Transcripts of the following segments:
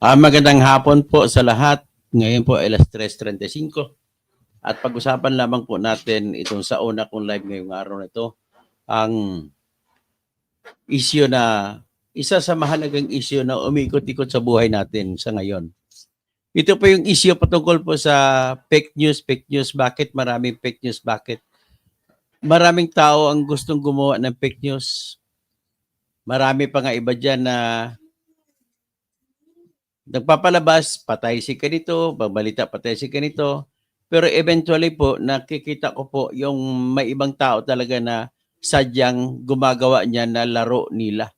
Magandang hapon po sa lahat. Ngayon po ay alas 3:35 at pag-usapan lamang po natin itong sa una kong live ngayong araw na ito, ang issue na isa sa mahalagang issue na umikot-ikot sa buhay natin sa ngayon. Ito po yung issue patungkol po sa fake news, fake news. Bakit maraming fake news? Bakit maraming tao ang gustong gumawa ng fake news? Marami pa nga iba dyan na nagpapalabas, patay si ganito, babalita patay si ganito. Pero eventually po, nakikita ko po yung may ibang tao talaga na sadyang gumagawa niya na laro nila.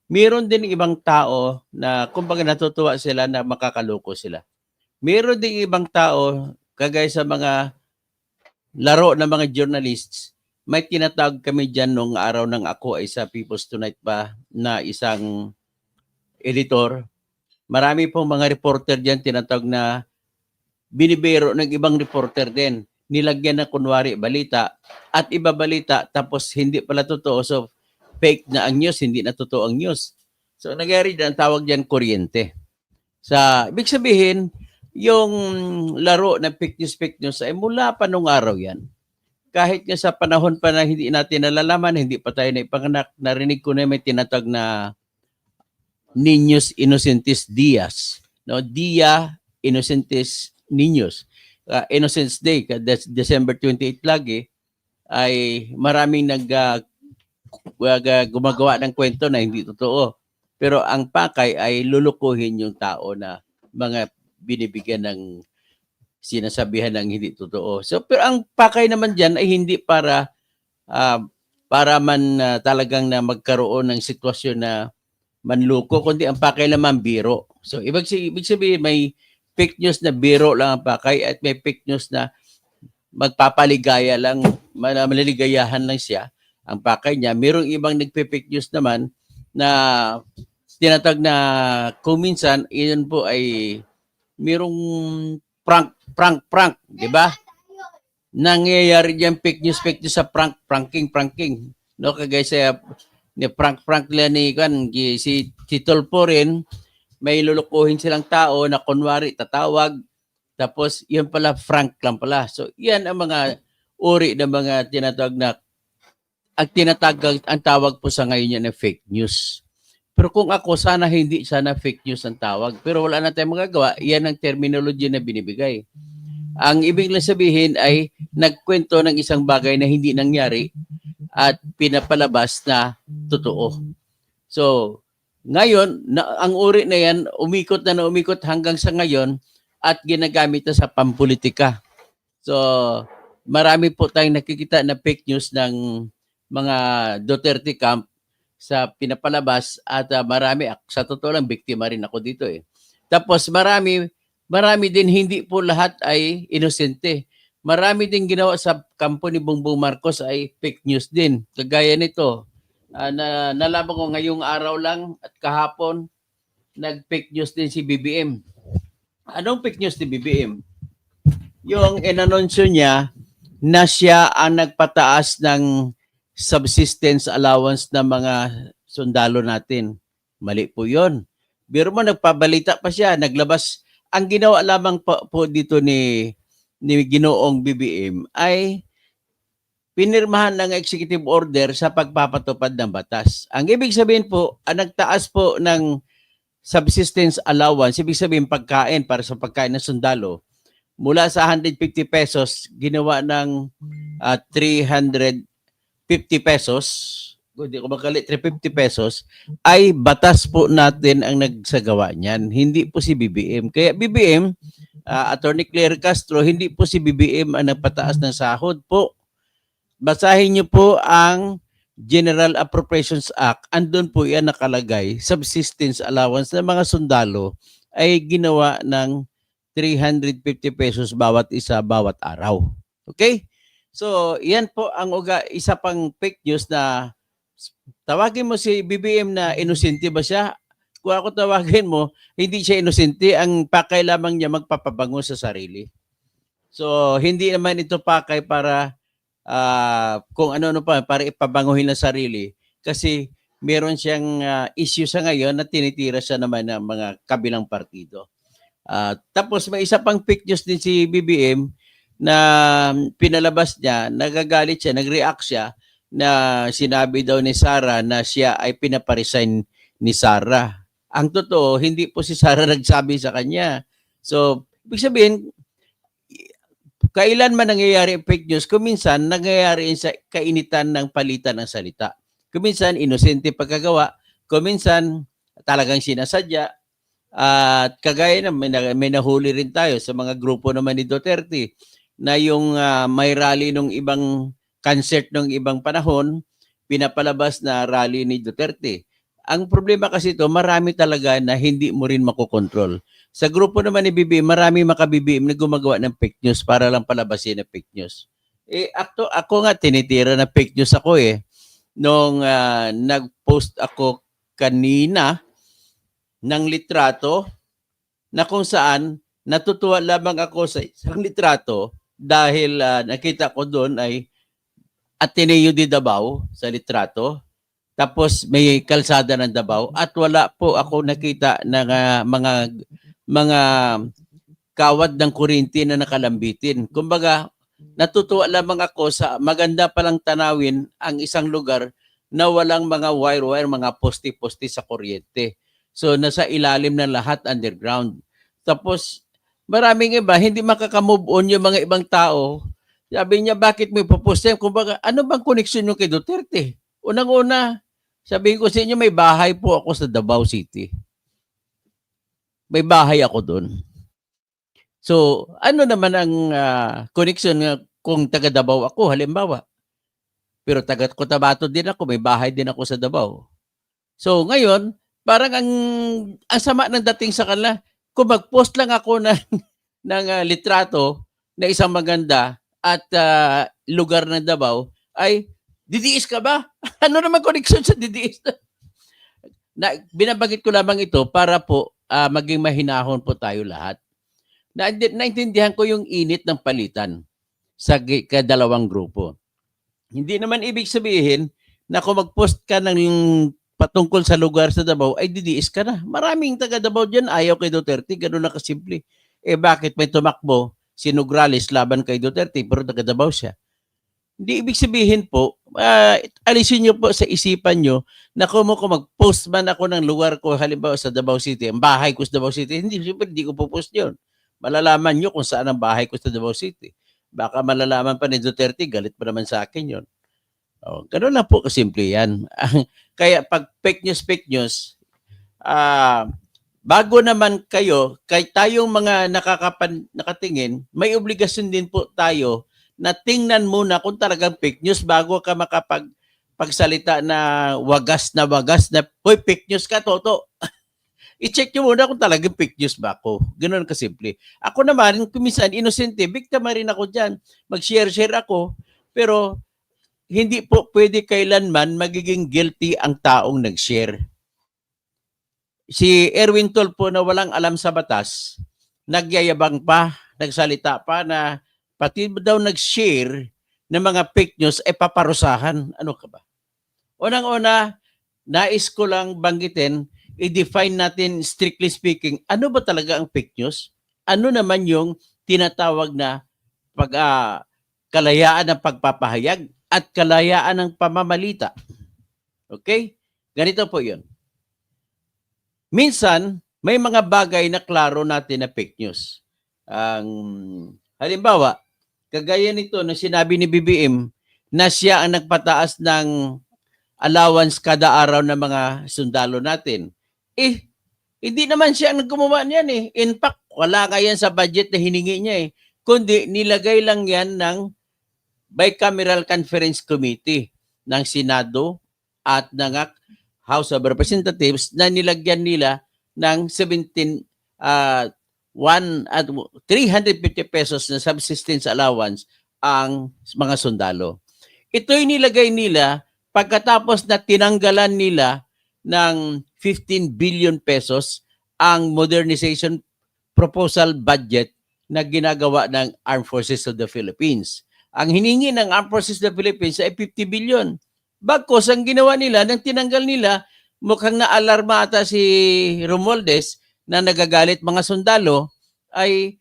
Meron din ibang tao na kumbaga natutuwa sila na makakaloko sila. Meron din ibang tao, kagaya sa mga laro ng mga journalists, may tinatawag kami dyan nung araw ng ako ay sa People's Tonight pa na isang editor. Marami pong mga reporter dyan tinatawag na binibiro ng ibang reporter din. Nilagyan na kunwari balita at iba balita tapos hindi pala totoo. So fake na ang news, hindi na totoo ang news. So nangyari dyan, tawag dyan kuryente. Ibig sabihin, yung laro na fake news ay mula pa nung araw yan. Kahit nga sa panahon pa na hindi natin nalalaman, hindi pa tayo na ipanganak, narinig ko na may tinatawag na Niños Innocentis Dias. No, Dia Innocentis Niños. Innocence Day, December 28 lagi, ay maraming gumagawa ng kwento na hindi totoo. Pero ang pakay ay lulukuhin yung tao na mga binibigyan ng sinasabihan ng hindi totoo. So, pero ang pakay naman dyan ay hindi para talagang na magkaroon ng sitwasyon na manluko, kundi ang pakay naman biro. So, ibig sabihin, may fake news na biro lang ang pakay at may fake news na magpapaligaya lang, maliligayahan lang siya. Ang pakay niya, mayroong ibang nagpe-fake news naman na tinatag na kung minsan, iyon po ay mayroong prank, di ba? Nangyayari diyan fake news sa pranking. No, kagaya sa ni prank lang ni si Tolpo rin, may lulukuhin silang tao na kunwari tatawag tapos yun pala frank lang pala. So yan ang mga uri ng mga tinatawag na ang tawag po sa ngayon yan na fake news. Pero kung ako, sana hindi sana fake news ang tawag. Pero wala na tayong magagawa, yan ang terminology na binibigay. Ang ibig lang sabihin ay nagkwento ng isang bagay na hindi nangyari at pinapalabas na totoo. So, ngayon, ang uri na yan, umikot hanggang sa ngayon at ginagamit na sa pampolitika. So, marami po tayong nakikita na fake news ng mga Duterte camp sa pinapalabas at marami, sa totoo lang, biktima rin ako dito eh. Tapos marami din, hindi po lahat ay inosente. Marami din ginawa sa kampo ni Bongbong Marcos ay fake news din. Kagaya nito, nalaman ko ngayong araw lang at kahapon, nag-fake news din si BBM. Anong fake news ni BBM? Yung inanunsyo niya na siya ang nagpataas ng subsistence allowance ng mga sundalo natin. Mali po yun. Biro mo, nagpabalita pa siya, naglabas. Ang ginawa lamang po dito ni Ginoong BBM ay pinirmahan ng executive order sa pagpapatupad ng batas. Ang ibig sabihin po, ang nagtaas po ng subsistence allowance, ibig sabihin pagkain para sa pagkain ng sundalo, mula sa 150 pesos, ginawa ng 350 pesos, hindi ko makali, 350 pesos, ay batas po natin ang nagsagawa niyan. Hindi po si BBM. Kaya BBM, Attorney Claire Castro, hindi po si BBM ang nagpataas ng sahod po. Basahin niyo po ang General Appropriations Act. Andun po yan nakalagay, subsistence allowance ng mga sundalo ay ginawa ng 350 pesos bawat isa, bawat araw. Okay? So, yan po ang isa pang fake news na tawagin mo si BBM na inosente ba siya? Kung ako tawagin mo, hindi siya inosente. Ang pakay lamang niya magpapabango sa sarili. So, hindi naman ito pakay para kung ano-ano pa, para ipabanguhin ang sarili. Kasi meron siyang issue sa ngayon na tinitira siya naman ng mga kabilang partido. Tapos may isa pang fake news din si BBM na pinalabas niya, nagagalit siya, nag-react siya na sinabi daw ni Sara na siya ay pinaparesign ni Sara. Ang totoo, hindi po si Sara nagsabi sa kanya. So, ibig sabihin, kailan man nangyayari ang fake news, kuminsan nangyayari sa kainitan ng palitan ng salita. Kuminsan, inosente pagkagawa. Kuminsan, talagang sinasadya. At kagaya na may nahuli rin tayo sa mga grupo naman ni Duterte na yung may rally nung ibang concert nung ibang panahon, pinapalabas na rally ni Duterte. Ang problema kasi ito, marami talaga na hindi mo rin makokontrol. Sa grupo naman ni BBM, marami maka-BBM na gumagawa ng fake news para lang palabasin ng fake news. Ako nga, tinitira na fake news ako nung nag-post ako kanina ng litrato na kung saan natutuwa lamang ako sa isang litrato dahil nakita ko doon ay Ateneo de Davao sa litrato. Tapos may kalsada ng Davao at wala po ako nakita ng mga kawad ng kuryente na nakalambitin. Kumbaga, natutuwa lamang ako sa maganda palang tanawin ang isang lugar na walang mga wire-wire, mga poste-poste sa kuryente. So, nasa ilalim ng lahat underground. Tapos, maraming iba, hindi makaka-move on yung mga ibang tao. Sabi niya, bakit mo ipopost yan? Kumbaga, ano bang connection nyo kay Duterte? Unang-una, sabihin ko sa inyo, may bahay po ako sa Davao City. May bahay ako doon. So, ano naman ang connection kung taga Davao ako, halimbawa? Pero taga Cotabato din ako, may bahay din ako sa Davao. So, ngayon, parang ang sama ng dating sa kanila, kung mag-post lang ako ng litrato na isang maganda at lugar ng Davao, ay didiis ka ba? Ano naman connection sa didiis? Binabagit ko lamang ito para po maging mahinahon po tayo lahat. Naintindihan ko yung init ng palitan sa kadalawang grupo. Hindi naman ibig sabihin na kung mag-post ka ng patungkol sa lugar sa Davao, ay didiis ka na. Maraming taga Davao dyan, ayaw kay Duterte, gano'n na kasimple. Bakit may tumakbo si Nograles laban kay Duterte, pero taga Davao siya? Hindi ibig sabihin po, alisin nyo po sa isipan nyo na kung mag-post man ako ng lugar ko, halimbawa sa Davao City, ang bahay ko sa Davao City, hindi ko po post yun. Malalaman nyo kung saan ang bahay ko sa Davao City. Baka malalaman pa ni Duterte, galit pa naman sa akin yun. Gano'n lang po kasimple yan. Kaya pag fake news, bago naman kayo, kay tayong mga nakatingin, may obligasyon din po tayo na tingnan muna kung talagang fake news bago ka makapagsalita na wagas na, hoy, fake news ka, Toto. I-check nyo muna kung talagang fake news ba ako. Ganoon kasimple. Ako naman, kuminsan, inosente, biktima rin ako dyan. Mag-share ako, pero hindi po pwede kailanman magiging guilty ang taong nag-share. Si Erwin Tulfo na walang alam sa batas, nagyayabang pa, nagsalita pa na pati daw nag-share ng mga fake news ay paparusahan. Ano ka ba? Unang-una, nais ko lang banggitin, i-define natin strictly speaking, ano ba talaga ang fake news? Ano naman yung tinatawag na kalayaan ng pagpapahayag at kalayaan ng pamamalita? Okay? Ganito po yun. Minsan, may mga bagay na klaro natin na fake news. Halimbawa, kagaya nito na sinabi ni BBM na siya ang nagpataas ng allowance kada araw ng mga sundalo natin. Hindi naman siya ang gumawa niyan . In fact, wala nga yan sa budget na hiningi niya . Kundi nilagay lang yan ng Bicameral Conference Committee ng Senado at ng House of Representatives na nilagyan nila ng 350 pesos na subsistence allowance ang mga sundalo. Ito'y nilagay nila pagkatapos na tinanggalan nila ng 15 billion pesos ang modernization proposal budget na ginagawa ng Armed Forces of the Philippines. Ang hiningi ng Armed Forces of the Philippines ay 50 billion. Bagkus ang ginawa nila, nang tinanggal nila, mukhang naalarma ata si Romualdez na nagagalit mga sundalo, ay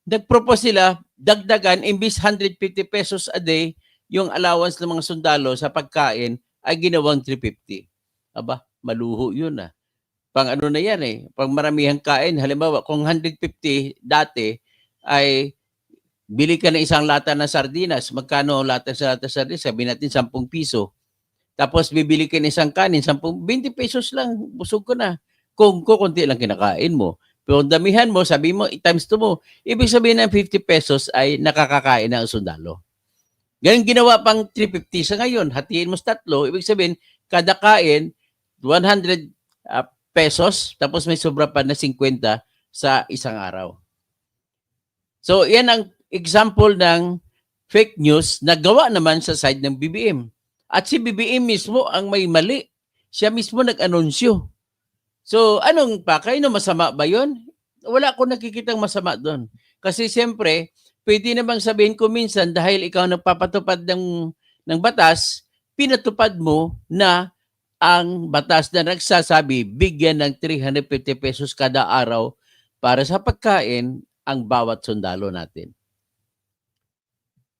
nag-propose sila, dagdagan, imbis 150 pesos a day, yung allowance ng mga sundalo sa pagkain, ay ginawang 350. Aba, maluho yun ah. Pang ano na yan eh, pang maramihang kain. Halimbawa, kung 150 dati, ay bili ka ng isang lata ng sardinas. Magkano lata sa lata ng sardinas? Sabi natin 10 piso. Tapos bibili ka ng isang kanin, 20 pesos lang, busog ko na. Kung kukunti lang kinakain mo. Pero kung damihan mo, sabi mo, times 2 mo, ibig sabihin ng 50 pesos ay nakakakain na ang sundalo. Ganyan ginawa pang 350 sa ngayon. Hatiin mo sa tatlo, ibig sabihin, kada kain, 100 pesos, tapos may sobra pa na 50 sa isang araw. So, yan ang example ng fake news na gawa naman sa side ng BBM. At si BBM mismo ang may mali. Siya mismo nag-anunsyo. So, anong pakay? No, masama ba yun? Wala akong nakikitang masama doon. Kasi siyempre, pwede namang sabihin ko minsan dahil ikaw nagpapatupad ng batas, pinatupad mo na ang batas na nagsasabi bigyan ng 350 pesos kada araw para sa pagkain ang bawat sundalo natin.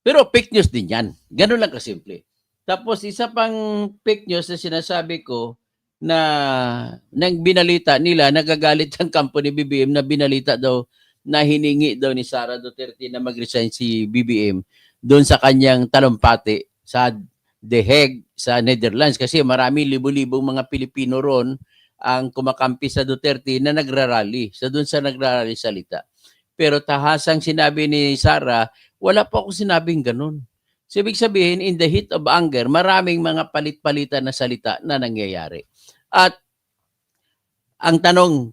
Pero fake news din yan. Ganun lang kasimple. Tapos isa pang fake news na sinasabi ko na nang binalita nila, nagagalit ang kampo ni BBM na binalita daw na hiningi daw ni Sara Duterte na mag-resign si BBM doon sa kanyang talumpati sa The Hague sa Netherlands kasi marami libo-libong mga Pilipino ron ang kumakampi sa Duterte na nagrarally. So doon sa nagrarally salita. Pero tahasang sinabi ni Sara, wala pa akong sinabing ganun. So ibig sabihin, in the heat of anger, maraming mga palit-palitan na salita na nangyayari. At ang tanong,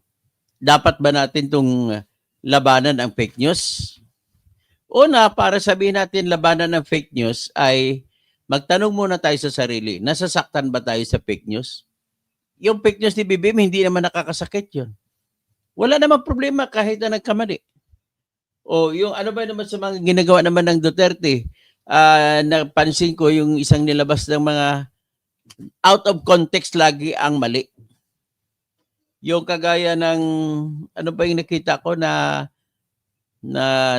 dapat ba natin itong labanan ang fake news? Una, para sabihin natin labanan ng fake news ay magtanong muna tayo sa sarili, nasasaktan ba tayo sa fake news? Yung fake news ni BBM, hindi naman nakakasakit yun. Wala namang problema kahit na nagkamali. O yung ano ba naman sa mga ginagawa naman ng Duterte, napansin ko yung isang nilabas ng mga out of context lagi ang mali. Yung kagaya ng, ano ba yung nakita ko na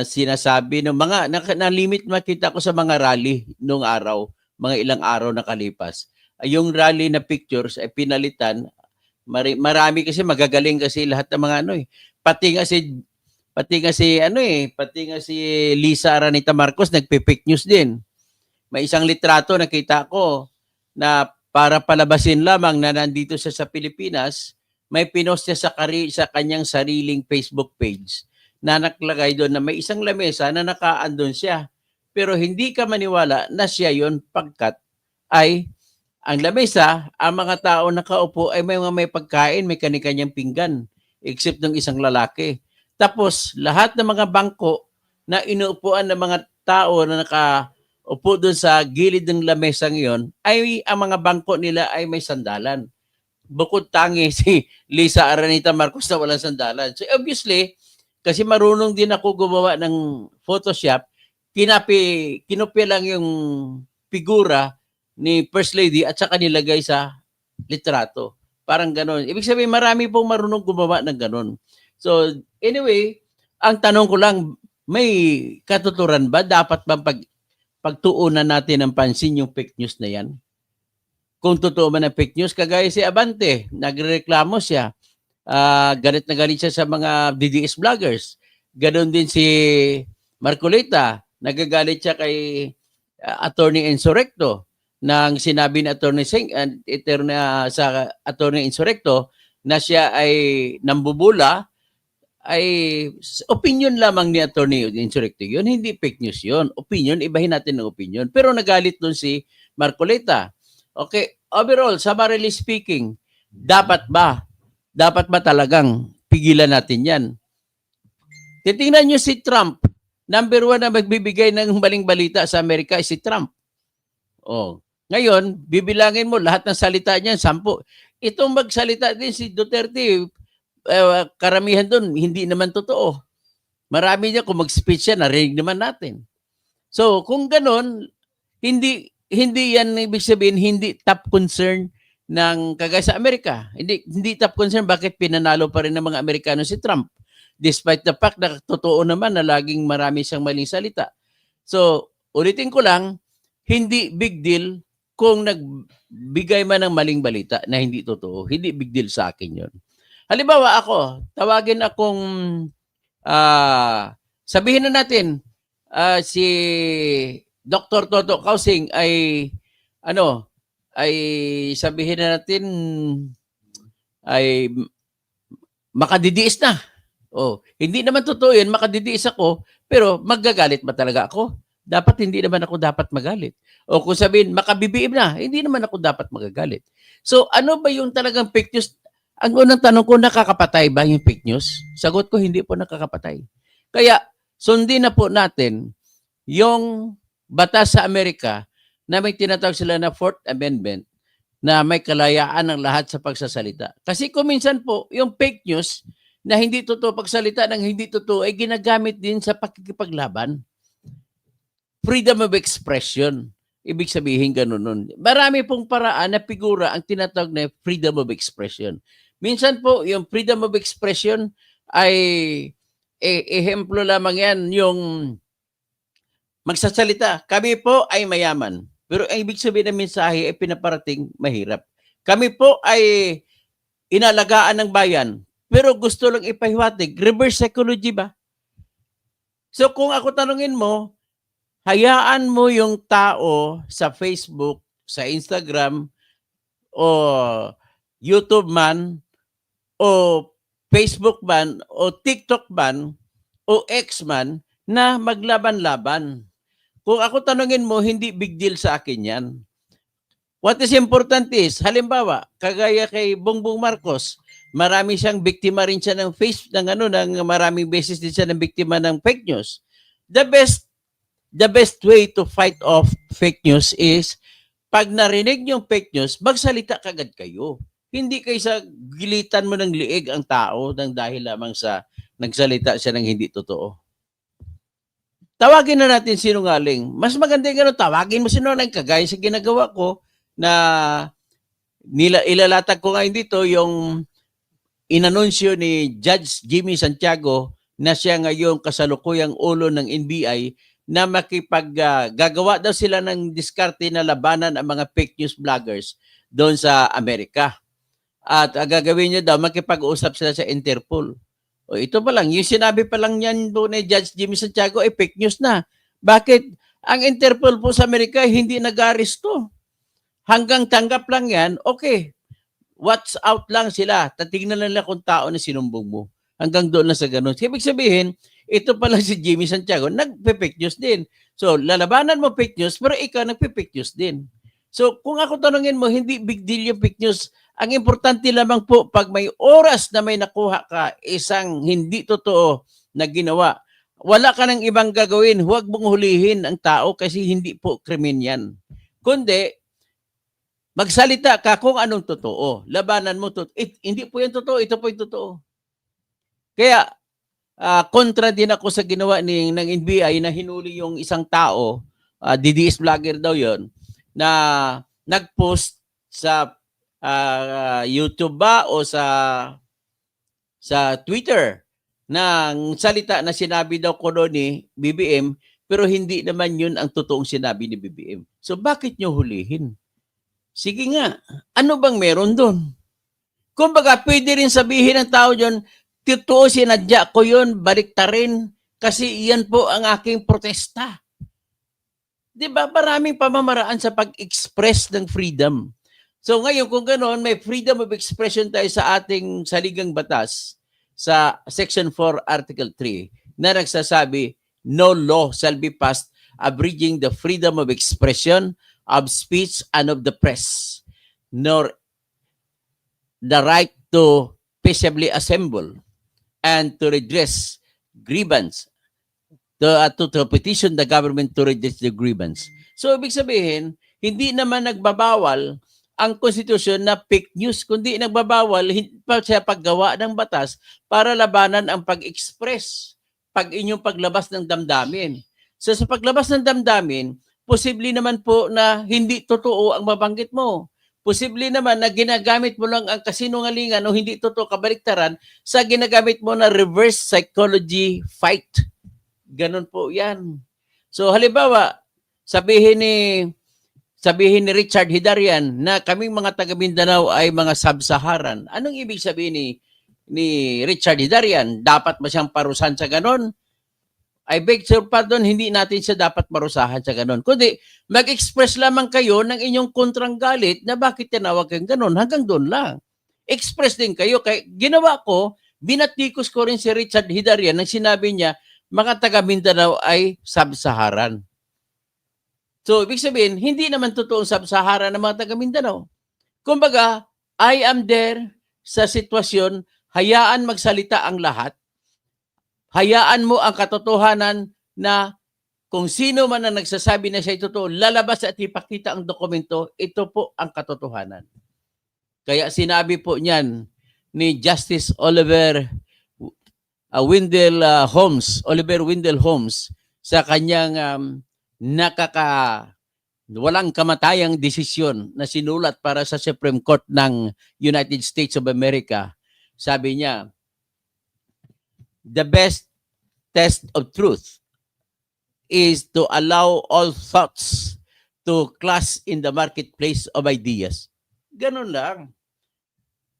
sinasabi ng mga, na-limit makita ko sa mga rally nung araw, mga ilang araw nakalipas. Yung rally na pictures ay pinalitan, marami kasi magagaling kasi lahat ng mga ano eh. Pati nga si Lisa Araneta Marcos nagpe-fake news din. May isang litrato nakita ko na para palabasin lamang na nandito siya sa Pilipinas, may pinost niya sa kanyang sariling Facebook page na nakalagay doon na may isang lamesa na nakaandon siya. Pero hindi ka maniwala na siya yon pagkat ay ang lamesa, ang mga tao nakaupo ay may pagkain, may kani-kanyang pinggan, except ng isang lalaki. Tapos, lahat ng mga bangko na inuupuan ng mga tao na nakaupo doon sa gilid ng lamesang iyon, ay ang mga bangko nila ay may sandalan. Bukod tangi si Lisa Araneta Marcos na walang sandalan. So obviously, kasi marunong din ako gumawa ng Photoshop, kinopya lang yung figura ni First Lady at saka nilagay sa litrato. Parang gano'n. Ibig sabihin, marami pong marunong gumawa ng gano'n. So, anyway, ang tanong ko lang, may katuturan ba? Dapat bang pagtuunan natin ng pansin yung fake news na yan? Kung totoo man ang fake news, kagaya si Abante, nagreklamo siya. Galit na galit siya sa mga DDS vloggers. Ganon din si Marcolita, nagagalit siya kay Attorney Insurrecto nang sinabi ni Attorney sa Attorney Insurrecto na siya ay nambubula, ay opinion lamang ni Attorney Insurrecto yun, hindi fake news yun. Opinion, ibahin natin ng opinion. Pero nagalit doon si Marcolita. Okay, overall, summarily speaking, dapat ba talagang pigilan natin yan? Titingnan nyo si Trump. Number 1 na magbibigay ng maling balita sa Amerika ay si Trump. Oh, ngayon, bibilangin mo lahat ng salita niya, 10. Itong magsalita din si Duterte, karamihan doon, hindi naman totoo. Marami niya, kung mag-speech siya, narinig naman natin. So, kung ganon, hindi hindi yan ibig sabihin hindi top concern ng kagaya sa Amerika. Hindi top concern bakit pinanalo pa rin ng mga Amerikano si Trump despite the fact na totoo naman na laging marami siyang maling salita. So, ulitin ko lang, hindi big deal kung nagbigay man ng maling balita na hindi totoo. Hindi big deal sa akin 'yon. Halimbawa ako, tawagin akong sabihin na natin si Dr. Toto Kausing ay ay sabihin na natin ay makadidiis na. Hindi naman totoo 'yun, makadidiis ako, pero magagalit ba talaga ako? Dapat hindi naman ako dapat magalit. O kung sabihin makabibiim na, hindi naman ako dapat magagalit. So ano ba yung talagang fake news? Ang unang tanong ko, nakakapatay ba yung fake news? Sagot ko, hindi po nakakapatay. Kaya sundin na po natin yung batas sa Amerika na may tinatawag sila na Fourth Amendment na may kalayaan ng lahat sa pagsasalita. Kasi kung minsan po, yung fake news na hindi totoo, pagsalita ng hindi totoo, ay ginagamit din sa pakikipaglaban. Freedom of expression. Ibig sabihin ganun nun. Marami pong paraan na figura ang tinatawag na freedom of expression. Minsan po, yung freedom of expression ay ehemplo lamang yan, yung magsasalita. Kami po ay mayaman. Pero ang ibig sabihin ng mensahe ay pinaparating mahirap. Kami po ay inalagaan ng bayan. Pero gusto lang ipahiwatig. Reverse psychology ba? So kung ako tanungin mo, hayaan mo yung tao sa Facebook, sa Instagram, o YouTube man, o Facebook man, o TikTok man, o X man, na maglaban-laban. Kung ako tanungin mo, hindi big deal sa akin yan. What is important is, halimbawa, kagaya kay Bongbong Marcos, marami siyang biktima rin siya ng maraming beses din siya ng biktima ng fake news. The best way to fight off fake news is, pag narinig yung fake news, magsalita kagad kayo. Hindi kayo sa gilitan mo ng liig ang tao nang dahil lamang sa nagsalita siya ng hindi totoo. Tawagin na natin sinungaling. Mas maganda yung gano'n, tawagin mo sinungaling, kagaya sa ginagawa ko na ilalatag ko ngayon dito yung inanunsyo ni Judge Jimmy Santiago na siya ngayon kasalukuyang ulo ng NBI na gagawa daw sila ng diskarte na labanan ang mga fake news vloggers doon sa Amerika. At gagawin niya daw, makipag-usap sila sa Interpol. Ito pa lang, yung sinabi pa lang yan doon ni Judge Jimmy Santiago ay fake news na. Bakit? Ang Interpol po sa Amerika hindi nag-aresto. Hanggang tanggap lang yan, okay. Watch out lang sila. Tatignan nila kung tao na sinumbong mo. Hanggang doon na sa ganun. Ibig sabihin, ito pala si Jimmy Santiago, nagpe-fake news din. So, lalabanan mo fake news, pero ikaw nagpe-fake news din. So, kung ako tanungin mo, hindi big deal yung fake news. Ang importante lamang po, pag may oras na may nakuha ka, isang hindi totoo na ginawa, wala ka nang ibang gagawin. Huwag mong hulihin ang tao kasi hindi po krimen yan. Kundi, magsalita ka kung anong totoo. Labanan mo, hindi po yan totoo, ito po yung totoo. Kaya, kontra din ako sa ginawa ng NBI na hinuli yung isang tao, DDS vlogger daw yon, na nagpost sa YouTube ba o sa Twitter ng salita na sinabi daw ko doon ni BBM, pero hindi naman yun ang totoong sinabi ni BBM. So bakit nyo hulihin? Sige nga, ano bang meron doon? Kumbaga, pwede rin sabihin ng tao dyan, totoo, sinadya ko yun, baliktarin, kasi iyan po ang aking protesta. Diba, maraming pamamaraan sa pag-express ng freedom. So ngayon, kung ganoon, may freedom of expression tayo sa ating saligang batas sa Section 4, Article 3 na nagsasabi, no law shall be passed abridging the freedom of expression, of speech, and of the press, nor the right to peaceably assemble and to redress grievance, to petition the government to redress the grievance. So ibig sabihin, hindi naman nagbabawal ang konstitusyon na fake news, kundi nagbabawal sa paggawa ng batas para labanan ang pag-express, inyong paglabas ng damdamin. So sa paglabas ng damdamin, posible naman po na hindi totoo ang mabanggit mo. Posible naman na ginagamit mo lang ang kasinungalingan o hindi totoo kabaliktaran sa ginagamit mo na reverse psychology fight. Ganun po yan. So halimbawa, sabihin ni Richard Hidarian na kaming mga taga Mindanao ay mga sub-Saharan. Anong ibig sabihin ni Richard Hidarian? Dapat ba siyang parusahan sa ganon? I beg your pardon, hindi natin siya dapat marusahan sa ganon. Kundi mag-express lamang kayo ng inyong kontrang galit na bakit tinawag kang ganon. Hanggang doon lang. Express din kayo. Kaya ginawa ko, binatikos ko rin si Richard Hidarian nang sinabi niya, mga taga Mindanao ay sub-Saharan. So, ibig sabihin, hindi naman totoong sub-Saharan ng mga taga Mindanao. Kumbaga, I am there sa sitwasyon, hayaan magsalita ang lahat. Hayaan mo ang katotohanan na kung sino man ang nagsasabi na siya totoo, lalabas at ipakita ang dokumento, ito po ang katotohanan. Kaya sinabi po niyan ni Justice Oliver Wendell Holmes sa kanyang walang kamatayang desisyon na sinulat para sa Supreme Court ng United States of America. Sabi niya, the best test of truth is to allow all thoughts to clash in the marketplace of ideas. Ganun lang.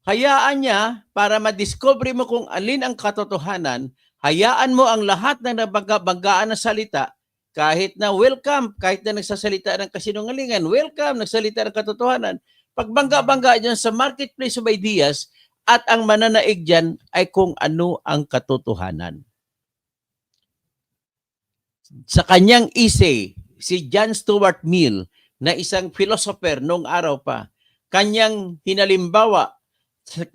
Hayaan niya para madiscover mo kung alin ang katotohanan, hayaan mo ang lahat ng nabanggaan na salita, kahit na welcome, kahit na nagsasalita ng kasinungalingan, welcome, nagsalita ng katotohanan. Pagbangga-bangga dyan sa marketplace of ideas, at ang mananaig dyan ay kung ano ang katotohanan. Sa kanyang essay, si John Stuart Mill, na isang philosopher noong araw pa, kanyang hinalimbawa,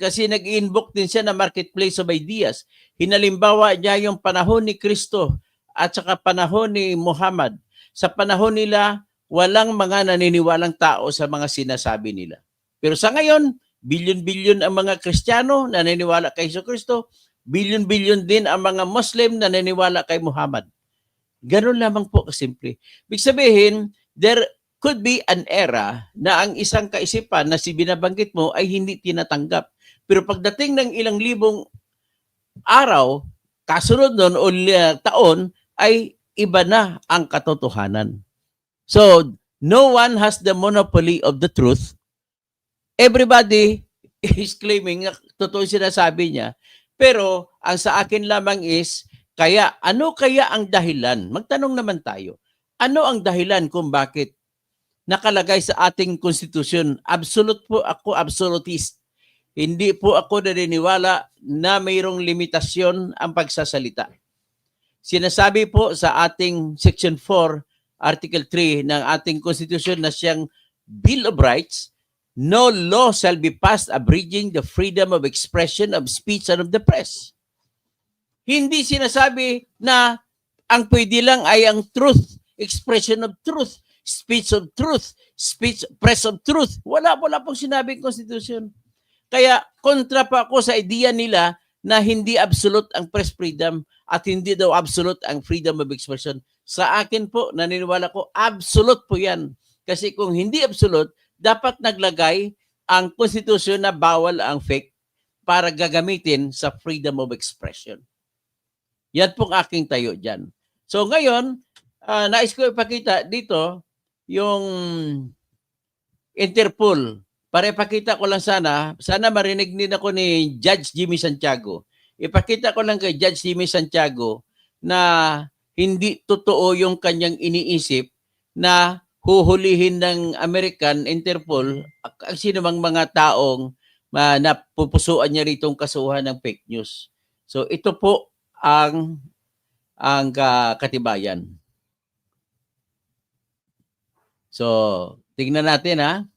kasi nag-invoke din siya na marketplace of ideas, hinalimbawa niya yung panahon ni Kristo at saka panahon ni Muhammad. Sa panahon nila, walang mga naniniwalang tao sa mga sinasabi nila. Pero sa ngayon, bilyon-bilyon ang mga Kristiyano na naniniwala kay Jesucristo, bilyon-bilyon din ang mga Muslim na naniniwala kay Muhammad. Ganun lamang po kasimple. Ibig sabihin, there could be an era na ang isang kaisipan na si binabanggit mo ay hindi tinatanggap. Pero pagdating ng ilang libong araw, kasunod nun o taon, ay iba na ang katotohanan. So, no one has the monopoly of the truth. Everybody is claiming na totoo sinasabi niya. Pero ang sa akin lamang is, ano kaya ang dahilan? Magtanong naman tayo. Ano ang dahilan kung bakit nakalagay sa ating konstitusyon? Absolute po ako, absolutist. Hindi po ako naniniwala na mayroong limitasyon ang pagsasalita. Sinasabi po sa ating Section 4, Article 3 ng ating konstitusyon na siyang Bill of Rights, no law shall be passed abridging the freedom of expression, of speech, and of the press. Hindi sinasabi na ang pwede lang ay ang truth, expression of truth, speech of truth, press of truth. Wala pong sinabing konstitusyon. Kaya kontra pa ako sa ideya nila na hindi absolute ang press freedom at hindi daw absolute ang freedom of expression. Sa akin po, naniniwala ko, absolute po yan. Kasi kung hindi absolute, dapat naglagay ang konstitusyon na bawal ang fake para gagamitin sa freedom of expression. Yan pong aking tayo dyan. So ngayon, nais ko ipakita dito yung Interpol. Para ipakita ko lang sana marinig din ako ni Judge Jimmy Santiago. Ipakita ko lang kay Judge Jimmy Santiago na hindi totoo yung kanyang iniisip na huhulihin ng American Interpol ang sinumang mga taong napupusuan niya ritong kasuhan ng fake news. So ito po ang katibayan. So tingnan natin ha.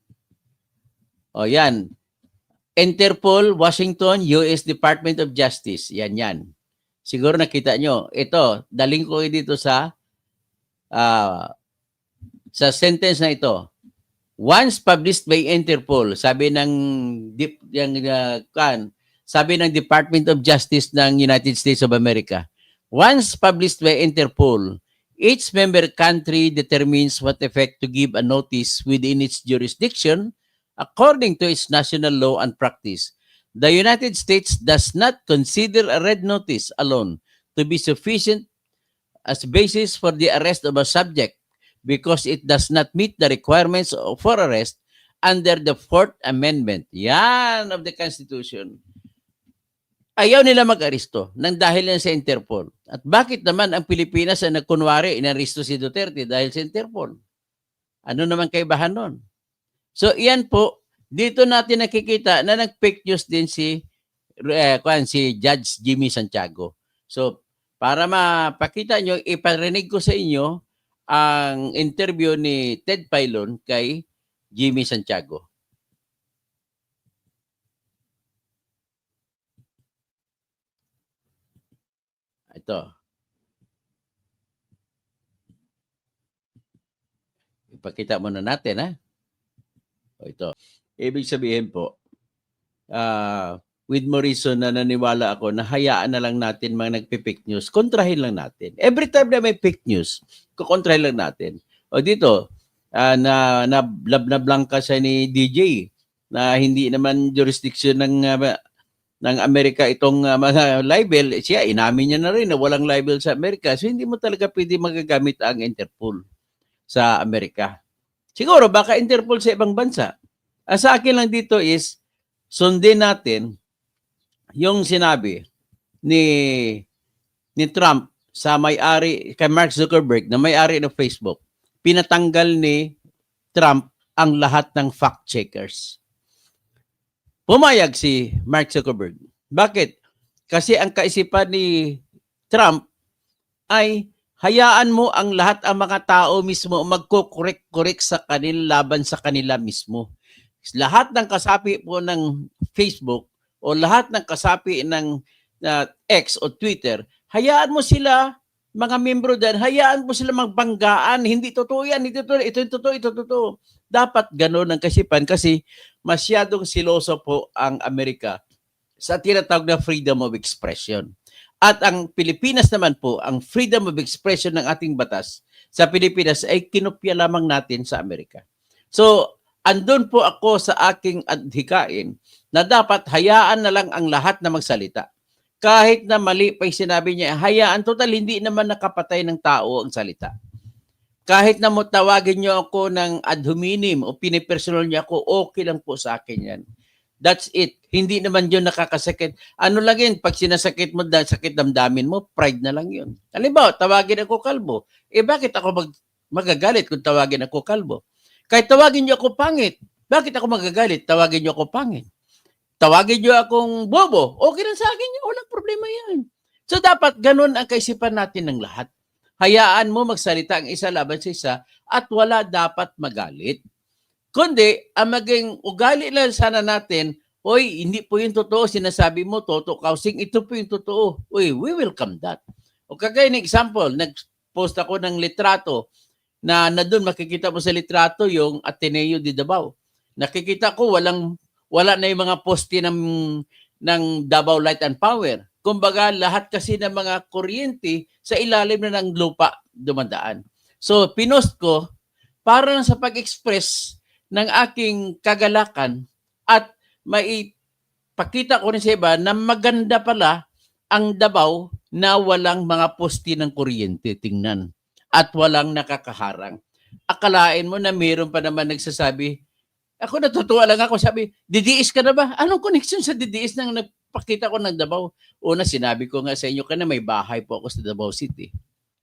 O yan. Interpol, Washington, US Department of Justice. Yan. Siguro nakita nyo. Ito, daling ko dito sa sentence na ito. Once published by Interpol, sabi ng Department of Justice ng United States of America, once published by Interpol, Each member country determines what effect to give a notice within its jurisdiction according to its national law and practice. The United States does not consider a red notice alone to be sufficient as basis for the arrest of a subject because it does not meet the requirements for arrest under the Fourth Amendment. Yan of the Constitution. Ayaw nila mag-aresto nang dahil yan sa Interpol. At bakit naman ang Pilipinas ay nagkunwari, inaresto si Duterte dahil sa Interpol? Ano naman kaibahan nun? So, yan po, dito natin nakikita na nag-fake news din si Judge Jimmy Santiago. So, para mapakita nyo, iparinig ko sa inyo ang interview ni Ted Filon kay Jimmy Santiago. Ito. Ipakita muna natin, ha? O, ito. Ibig sabihin po, with Morrison na naniwala ako na hayaan na lang natin mga nagpe-fake news, kontrahin lang natin. Every time na may fake news, kukontrahin lang natin. O dito, na blangka siya ni DJ na hindi naman jurisdiction ng Amerika itong mga libel, siya inamin niya na rin na walang libel sa Amerika. So hindi mo talaga pwede magagamit ang Interpol sa Amerika. Siguro baka Interpol sa ibang bansa. Sa akin lang dito is sundin natin yung sinabi ni Trump sa may-ari kay Mark Zuckerberg na may-ari ng Facebook. Pinatanggal ni Trump ang lahat ng fact checkers. Pumayag si Mark Zuckerberg. Bakit? Kasi ang kaisipan ni Trump ay hayaan mo ang lahat ang mga tao mismo magkukorek-korek sa kanila laban sa kanila mismo. Lahat ng kasapi po ng Facebook o lahat ng kasapi ng X o Twitter, hayaan mo sila, mga membro din, hayaan mo sila magbanggaan. Hindi totoo yan, hindi totoo, ito totoo, ito totoo. Dapat gano'n ang kaisipan kasi masyadong siloso po ang Amerika sa tinatawag na freedom of expression. At ang Pilipinas naman po, ang freedom of expression ng ating batas sa Pilipinas ay kinopya lamang natin sa Amerika. So, andun po ako sa aking adhikain na dapat hayaan na lang ang lahat na magsalita. Kahit na mali pa yung sinabi niya, hayaan, total, hindi naman nakapatay ng tao ang salita. Kahit na mo tawagin niyo ako ng ad hominem o pinipersonal niyo ako, okay lang po sa akin yan. That's it. Hindi naman yun nakakasakit. Ano lang yun, pag sinasakit mo, sakit damdamin mo, pride na lang yun. Halimbawa, tawagin ako kalbo. Bakit ako magagalit kung tawagin ako kalbo? Kahit tawagin niyo ako pangit, bakit ako magagalit? Tawagin niyo ako pangit. Tawagin niyo akong bobo, okay lang sa akin yun. Walang problema yan. So, dapat ganun ang kaisipan natin ng lahat. Hayaan mo magsalita ang isa laban sa isa at wala dapat magalit. Kundi, ang maging ugali lang sana natin, oy, hindi po yung totoo, sinasabi mo, totoo kausing, ito po yung totoo. Oy, we welcome that. O kagaya ng example, nag-post ako ng litrato na doon makikita mo sa litrato yung Ateneo de Davao. Nakikita ko wala na yung mga poste ng Davao Light and Power. Kumbaga, lahat kasi ng mga kuryente sa ilalim na ng lupa dumadaan. So, pinost ko para sa pag-express ng aking kagalakan at maipakita ko rin sa iba na maganda pala ang Davao na walang mga poste ng kuryente, tingnan, at walang nakakaharang. Akalain mo na mayroon pa naman nagsasabi, ako natutuwa lang ako, sabi, DDS ka na ba? Anong connection sa DDS nang nagpakita ko ng Davao? Una, sinabi ko nga sa inyo na may bahay po ako sa Davao City.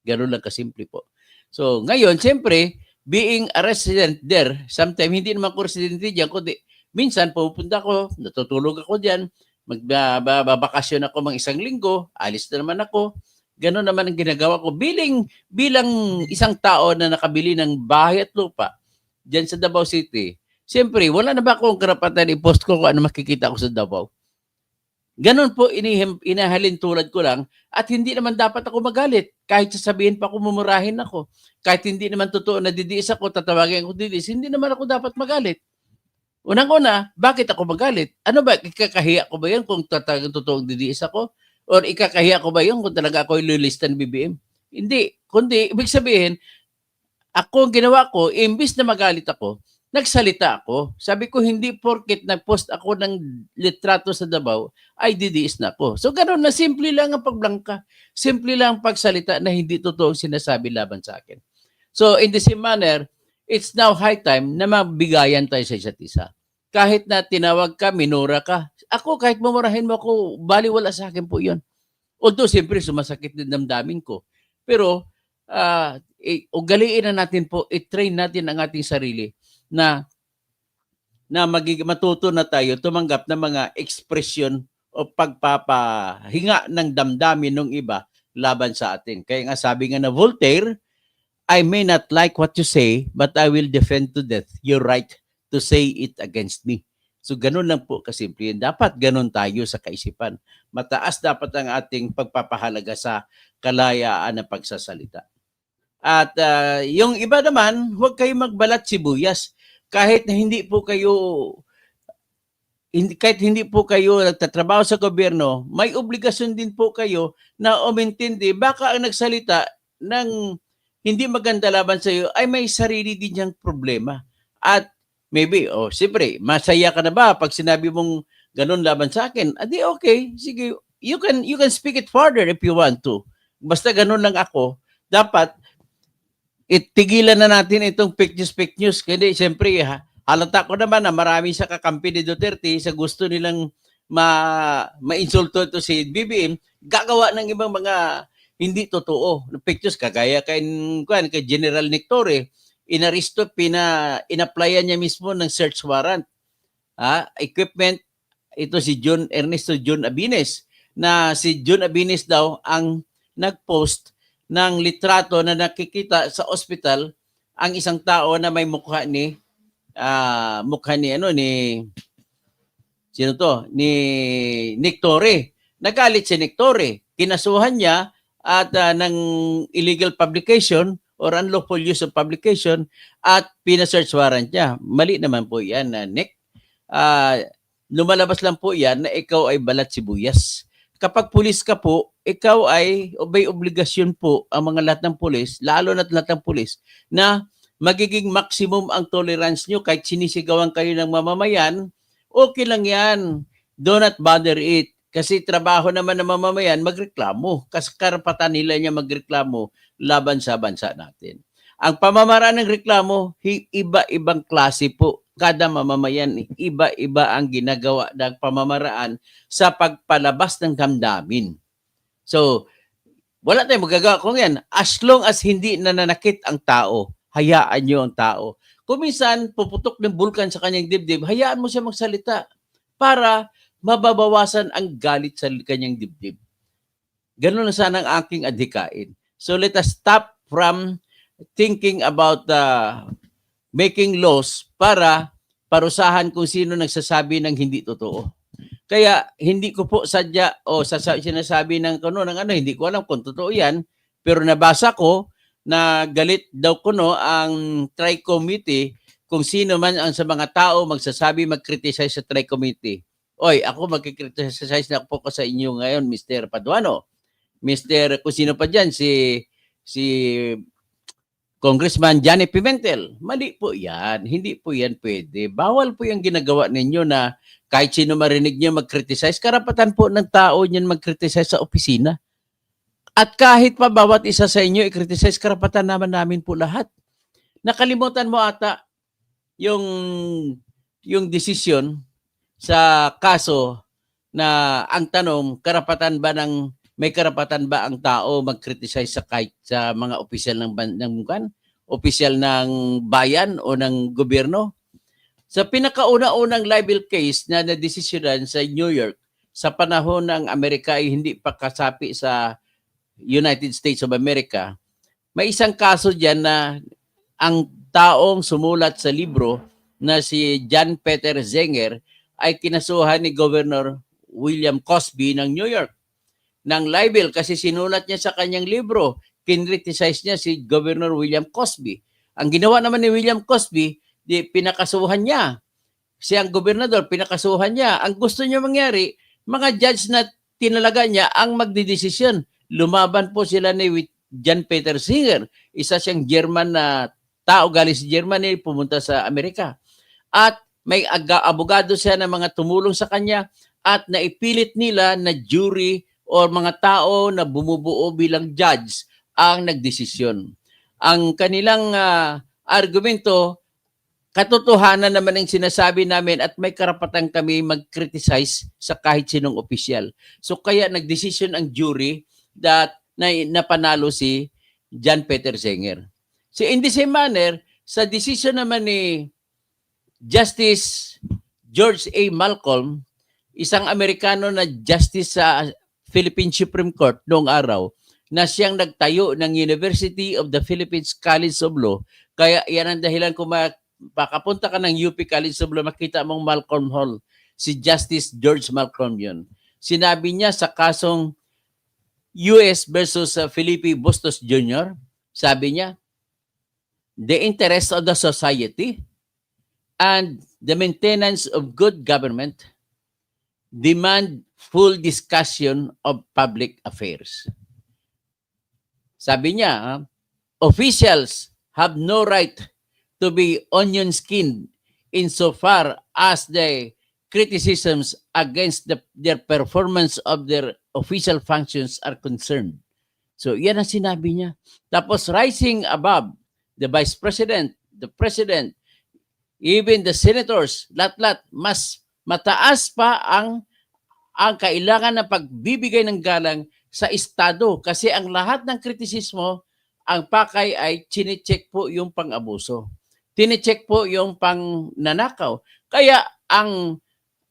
Ganun lang kasimple po. So, ngayon, siyempre, being a resident there, sometimes hindi naman ko residente dyan, kundi minsan pupunta ko, natutulog ako dyan, magbabakasyon ako mga isang linggo, alis na naman ako. Ganun naman ang ginagawa ko. Bilang isang tao na nakabili ng bahay at lupa dyan sa Davao City, siyempre, wala na ba akong karapatan i-post ko kung ano makikita ko sa Davao? Ganon po, inahalin tulad ko lang at hindi naman dapat ako magalit. Kahit sasabihin pa ako, mumurahin ako. Kahit hindi naman totoo na didiis ako, tatawagin ako didiis, hindi naman ako dapat magalit. Unang-una, bakit ako magalit? Ano ba, ikakahiya ko ba yan kung totoong didiis ako? Or ikakahiya ko ba yun kung talaga ako ililista ng BBM? Hindi. Kundi, ibig sabihin, ako ang ginawa ko, imbis na magalit ako, nagsalita ako. Sabi ko, hindi porket nag-post ako ng litrato sa Davao, ay didiis na ako. So, gano'n na simple lang ang pagblangka. Simple lang ang pagsalita na hindi totoo sinasabi laban sa akin. So, in the same manner, it's now high time na mabigayan tayo sa isa't isa. Kahit na tinawag ka, minura ka, ako kahit mamurahin mo ako, baliwala sa akin po yun. Although, siyempre, sumasakit din damdamin ko. Pero, ugaliin na natin po, i-train natin ang ating sarili na matuto na tayo tumanggap ng mga ekspresyon o pagpapahinga ng damdamin ng iba laban sa atin. Kaya nga sabi nga na Voltaire, I may not like what you say, but I will defend to death your right to say it against me. So ganun lang po kasimple yun. Dapat ganun tayo sa kaisipan. Mataas dapat ang ating pagpapahalaga sa kalayaan ng pagsasalita. At yung iba naman, huwag kayo magbalat sibuyas. Kahit hindi po kayo nagtatrabaho sa gobyerno, may obligasyon din po kayo na umintindi baka ang nagsalita ng hindi maganda laban sa iyo ay may sarili din niyang problema. At maybe, siyempre, masaya ka na ba pag sinabi mong ganun laban sa akin? Adi okay, sige, you can speak it further if you want to. Basta ganun lang ako, dapat itigilan na natin itong fake news. Kasi siyempre, halata ko naman na marami sa kakampi ni Duterte sa gusto nilang ma-insulto ito si BBM, gagawa ng ibang mga hindi totoo. Fake news, kagaya kay General Nictore, inaristo, inapplyan niya mismo ng search warrant. Equipment, ito si Ernesto John Abines, na si John Abines daw ang nag-post ng litrato na nakikita sa ospital ang isang tao na may mukha ni Nictore. Nagalit si Nictore. Kinasuhan niya at ng illegal publication or unlawful use of publication at pina-search warrant niya. Mali naman po yan, Nick. Lumalabas lang po yan na ikaw ay balat sibuyas. Kapag pulis ka po, ikaw ay may obligasyon po ang mga lahat ng pulis, lalo na't lahat ng pulis, na magiging maximum ang tolerance nyo kahit sinisigawan kayo ng mamamayan, okay lang yan. Do not bother it. Kasi trabaho naman ng mamamayan magreklamo. Kasi karapatan nila niya magreklamo laban sa bansa natin. Ang pamamaraan ng reklamo, iba-ibang klase po. Kada mamamayan, iba-iba ang ginagawa ng pamamaraan sa pagpalabas ng damdamin. So, wala tayong magagawa kung yan. As long as hindi nananakit ang tao, hayaan nyo ang tao. Kung minsan, puputok ng bulkan sa kanyang dibdib, hayaan mo siya magsalita para mababawasan ang galit sa kanyang dibdib. Ganun na sana ang aking adhikain. So, let us stop from thinking about making laws para parusahan kung sino nagsasabi ng hindi totoo. Kaya hindi ko po sadya sinasabi ng hindi ko alam kung totoo yan, pero nabasa ko na galit daw ang Tri-Committee kung sino man ang sa mga tao magsasabi mag-criticize sa Tri-Committee. Oy, ako mag-criticize na po ko sa inyo ngayon, Mr. Paduano. Kung sino pa dyan, si Congressman Johnny Pimentel. Mali po yan. Hindi po yan pwede. Bawal po yung ginagawa ninyo na kahit sino marinig niyo mag-criticize. Karapatan po ng tao niyan mag-criticize sa opisina. At kahit pa bawat isa sa inyo i-criticize, karapatan namin po lahat. Nakalimutan mo ata yung desisyon sa kaso na ang tanong, may karapatan ba ang tao mag-criticize sa kahit sa mga opisyal opisyal ng bayan o ng gobyerno? Sa pinakauna-unang libel case na nadesisyonan sa New York sa panahon ng Amerika ay hindi pa kasapi sa United States of America, may isang kaso diyan na ang taong sumulat sa libro na si John Peter Zenger ay kinasuhan ni Governor William Cosby ng New York ng libel kasi sinulat niya sa kanyang libro, kinriticize niya si Governor William Cosby. Ang ginawa naman ni William Cosby, pinakasuhan niya. Siyang gobernador, pinakasuhan niya. Ang gusto niya mangyari, mga judge na tinalaga niya ang magdidesisyon. Lumaban po sila ni Jan Peter Singer. Isa siyang German na tao galing sa Germany, pumunta sa Amerika. At may abogado siya na mga tumulong sa kanya at naipilit nila na jury o mga tao na bumubuo bilang judge ang nagdesisyon. Ang kanilang argumento, katotohanan naman ang sinasabi namin at may karapatan kami mag-criticize sa kahit sinong opisyal. So kaya nagdesisyon ang jury that napanalo si Jan Peter Singer. So in the same manner, sa desisyon naman ni Justice George A. Malcolm, isang Amerikano na justice sa Philippine Supreme Court noong araw, na siyang nagtayo ng University of the Philippines College of Law. Kaya yan ang dahilan kung makapunta ka ng UP College of Law, makita mong Malcolm Hall. Si Justice George Malcolm yun. Sinabi niya sa kasong US versus Felipe Bustos Jr., sabi niya, the interest of the society and the maintenance of good government demand full discussion of public affairs. Sabi niya, officials have no right to be onion-skinned insofar as the criticisms against their performance of their official functions are concerned. So, yan ang sinabi niya. Tapos, rising above the Vice President, the President, even the senators, lahat-lahat, mas mataas pa ang kailangan ng pagbibigay ng galang sa Estado. Kasi ang lahat ng kritisismo, ang pakay ay chine-check po yung pang-abuso. Tine-check po yung pang-nanakaw. Kaya ang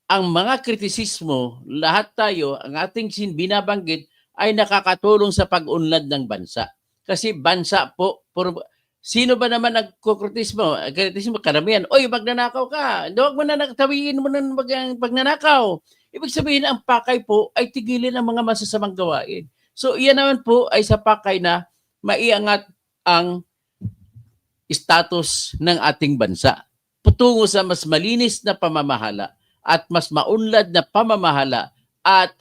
mga kritisismo, lahat tayo, ang ating binabanggit, ay nakakatulong sa pag-unlad ng bansa. Kasi bansa po, sino ba naman nagkukritismo? Kritismo, karamihan, oy, magnanakaw ka. Huwag mo na tawiin mo na pagnanakaw. Ibig sabihin, ang pakay po ay tigilin ang mga masasamang gawain. So, iyan naman po ay sa pakay na maiangat ang status ng ating bansa tungo sa mas malinis na pamamahala at mas maunlad na pamamahala at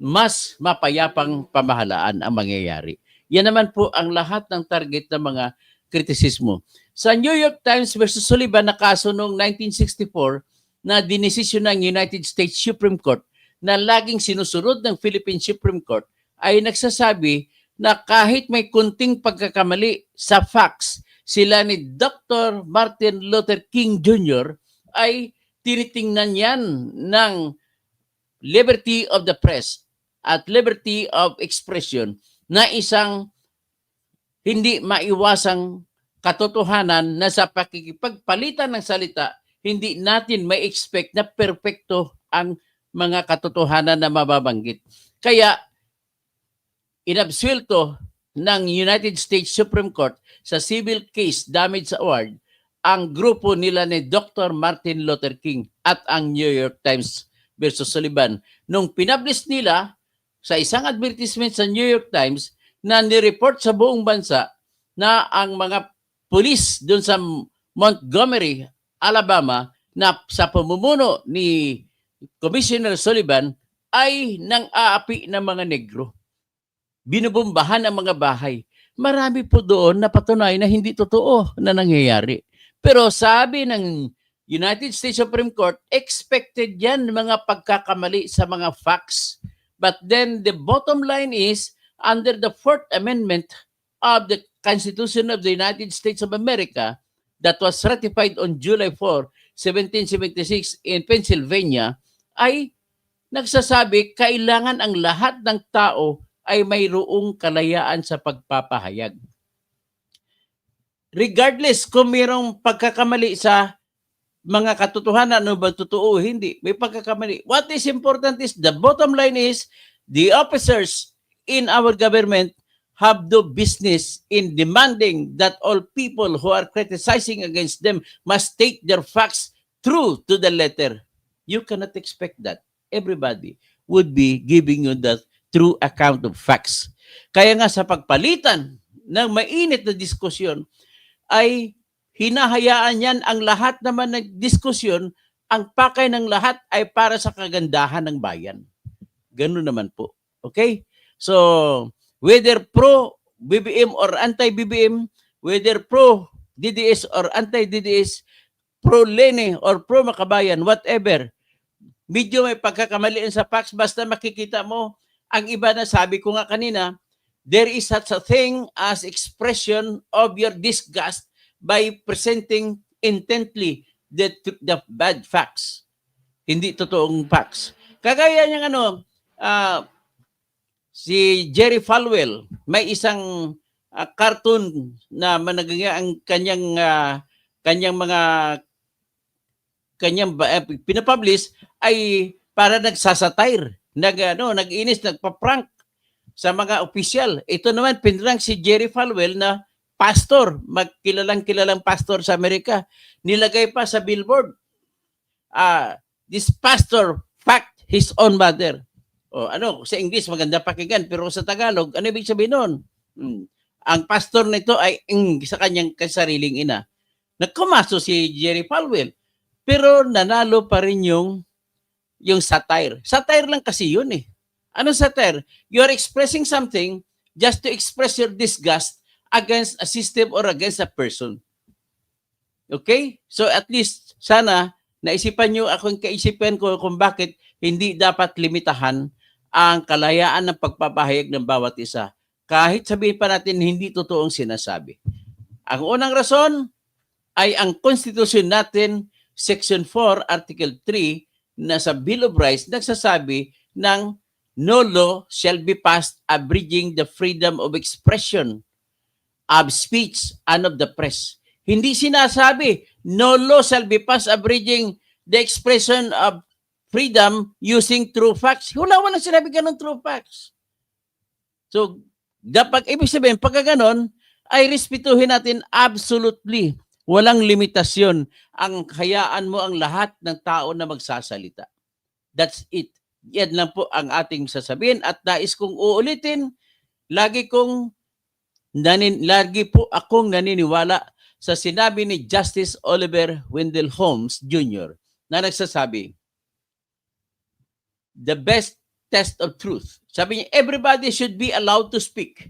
mas mapayapang pamahalaan ang mangyayari. Yan naman po ang lahat ng target ng mga kritisismo. Sa New York Times versus Sullivan na kaso noong 1964, na dinesisyon ng United States Supreme Court na laging sinusunod ng Philippine Supreme Court ay nagsasabi na kahit may kunting pagkakamali sa facts, sila ni Dr. Martin Luther King Jr. ay tinitingnan yan ng liberty of the press at liberty of expression na isang hindi maiwasang katotohanan na sa pakikipagpalitan ng salita, hindi natin may expect na perpekto ang mga katotohanan na mababanggit. Kaya, inabsuelto ng United States Supreme Court sa civil case damage award ang grupo nila ni Dr. Martin Luther King at ang New York Times versus Sullivan. Nung pinablis nila sa isang advertisement sa New York Times na nireport sa buong bansa na ang mga pulis doon sa Montgomery, Alabama, na sa pamumuno ni Commissioner Sullivan ay nang-aapi ng mga negro. Binubumbahan ang mga bahay. Marami po doon na patunay na hindi totoo na nangyayari. Pero sabi ng United States Supreme Court, expected yan mga pagkakamali sa mga facts. But then the bottom line is, under the Fourth Amendment of the Constitution of the United States of America that was ratified on July 4, 1776 in Pennsylvania, ay nagsasabi kailangan ang lahat ng tao ay mayroong kalayaan sa pagpapahayag. Regardless kung mayroong pagkakamali sa mga katotohanan, ano ba totoo o hindi, may pagkakamali. What is important is, the bottom line is, the officers in our government have no business in demanding that all people who are criticizing against them must take their facts true to the letter. You cannot expect that. Everybody would be giving you that true account of facts. Kaya nga sa pagpalitan ng mainit na diskusyon, ay hinahayaan yan ang lahat naman ng diskusyon, ang pakay ng lahat ay para sa kagandahan ng bayan. Ganun naman po. Okay? So, whether pro BBM or anti-BBM, whether pro-DDS or anti-DDS, pro-Lene or pro-Makabayan, whatever, medyo may pagkakamalian sa facts, basta makikita mo, ang iba na sabi ko nga kanina, there is such a thing as expression of your disgust by presenting intently the bad facts. Hindi totoong facts. Kagaya niyang si Jerry Falwell, may isang cartoon na managaya ang kanyang pinapublish ay para nagsasatire, nag-inis, nagpa-prank sa mga opisyal. Ito naman pinrank si Jerry Falwell na pastor, kilalang pastor sa Amerika. Nilagay pa sa billboard, this pastor fucked his own mother. O sa English maganda pakinggan, pero sa Tagalog, ano ibig sabihin nun? Ang pastor nito ay sa kanyang sariling ina. Nagkumaso si Jerry Falwell, pero nanalo pa rin yung satire. Satire lang kasi yun eh. Ano satire? You are expressing something just to express your disgust against a system or against a person. Okay? So at least sana naisipan nyo akong kaisipan ko kung bakit hindi dapat limitahan ang kalayaan ng pagpapahayag ng bawat isa. Kahit sabihin pa natin hindi totoong sinasabi. Ang unang rason ay ang konstitusyon natin, Section 4, Article 3, na sa Bill of Rights, nagsasabi ng no law shall be passed abridging the freedom of expression, of speech, and of the press. Hindi sinasabi, no law shall be passed abridging the expression of freedom using true facts. Walang sinabi ganun true facts. So, dapat ibig sabihin, pagka ganon, ay respetuhin natin absolutely. Walang limitasyon. Ang hayaan mo ang lahat ng tao na magsasalita. That's it. Yan lang po ang ating sasabihin at nais kong uulitin, lagi po akong naniniwala sa sinabi ni Justice Oliver Wendell Holmes Jr. na nagsasabi, the best test of truth. Sabi niya, everybody should be allowed to speak.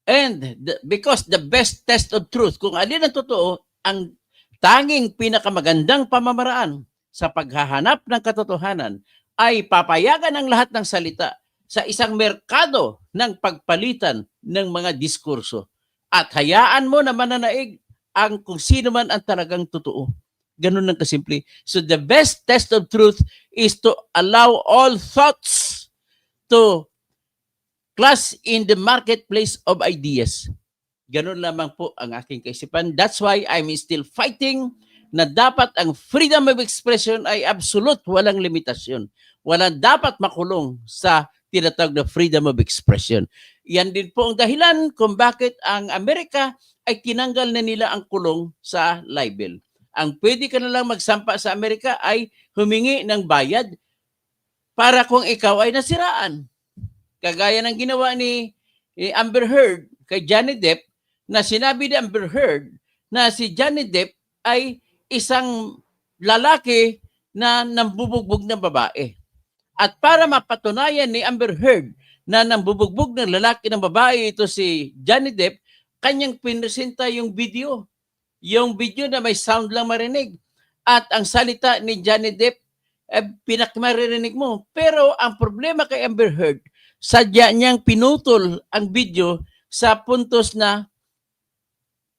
And because the best test of truth, kung alin ang totoo, ang tanging pinakamagandang pamamaraan sa paghahanap ng katotohanan ay papayagan ang lahat ng salita sa isang merkado ng pagpalitan ng mga diskurso. At hayaan mo na mananaig ang kung sino man ang talagang totoo. Ganun lang kasimple. So the best test of truth is to allow all thoughts to class in the marketplace of ideas. Ganun lamang po ang aking kaisipan. That's why I'm still fighting na dapat ang freedom of expression ay absolute, walang limitasyon. Walang dapat makulong sa tinatawag na freedom of expression. Yan din po ang dahilan kung bakit ang Amerika ay tinanggal na nila ang kulong sa libel. Ang pwede ka na lang magsampa sa Amerika ay humingi ng bayad para kung ikaw ay nasiraan. Kagaya ng ginawa ni Amber Heard kay Johnny Depp, na sinabi ni Amber Heard na si Johnny Depp ay isang lalaki na nambubugbog ng babae. At para mapatunayan ni Amber Heard na nambubugbog ng lalaki ng babae ito si Johnny Depp, kanyang pinesenta yung video. Yung video na may sound lang marinig. At ang salita ni Johnny Depp, pinakmaririnig mo. Pero ang problema kay Amber Heard, sadya niyang pinutol ang video sa puntos na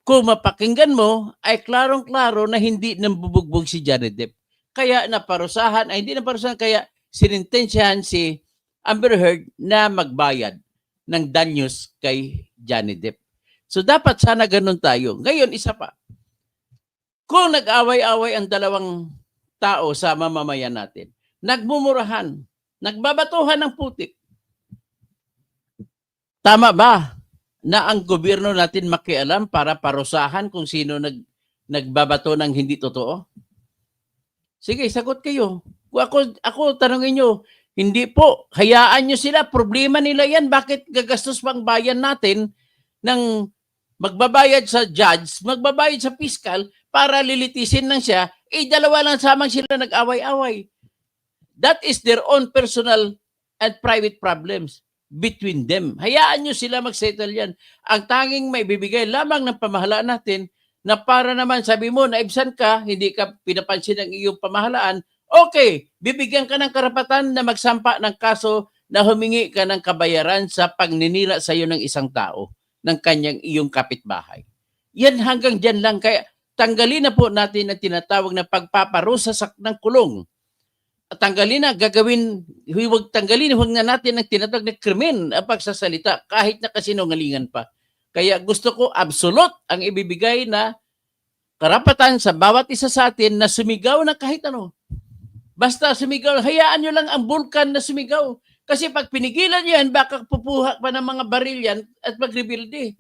kung mapakinggan mo, ay klarong-klaro na hindi nambubugbog si Johnny Depp. Kaya naparusahan, ay hindi naparusahan, kaya sinintensyahan si Amber Heard na magbayad ng danyos kay Johnny Depp. So dapat sana ganun tayo. Ngayon, isa pa. Kung nag-away-away ang dalawang tao sa mamamayan natin, nagmumurahan, nagbabatuhan ng putik, tama ba na ang gobyerno natin makialam para parusahan kung sino nagbabato ng hindi totoo? Sige, sagot kayo. Ako tanongin nyo, hindi po. Hayaan nyo sila. Problema nila yan. Bakit gagastos pang bayan natin ng magbabayad sa judge, magbabayad sa fiscal para lilitisin lang siya, dalawa lang samang sila nag-away-away. That is their own personal and private problems. between them. Hayaan nyo sila mag-settle yan. Ang tanging may bibigay lamang ng pamahalaan natin na para naman sabi mo, naibsan ka, hindi ka pinapansin ng iyong pamahalaan, okay, bibigyan ka ng karapatan na magsampa ng kaso na humingi ka ng kabayaran sa pagninira sa iyo ng isang tao, ng kanyang iyong kapitbahay. Yan hanggang dyan lang. Kaya tanggalin na po natin ang tinatawag na pagpaparusa ng kulong. Tanggalin na, huwag na natin ang tinatawag na krimen ang pagsasalita kahit na kasinungalingan pa. Kaya gusto ko absolute ang ibibigay na karapatan sa bawat isa sa atin na sumigaw na kahit ano. Basta sumigaw, hayaan nyo lang ang bulkan na sumigaw. Kasi pag pinigilan nyo yan, baka pupuha pa ng mga baril yan at mag-rebuild eh.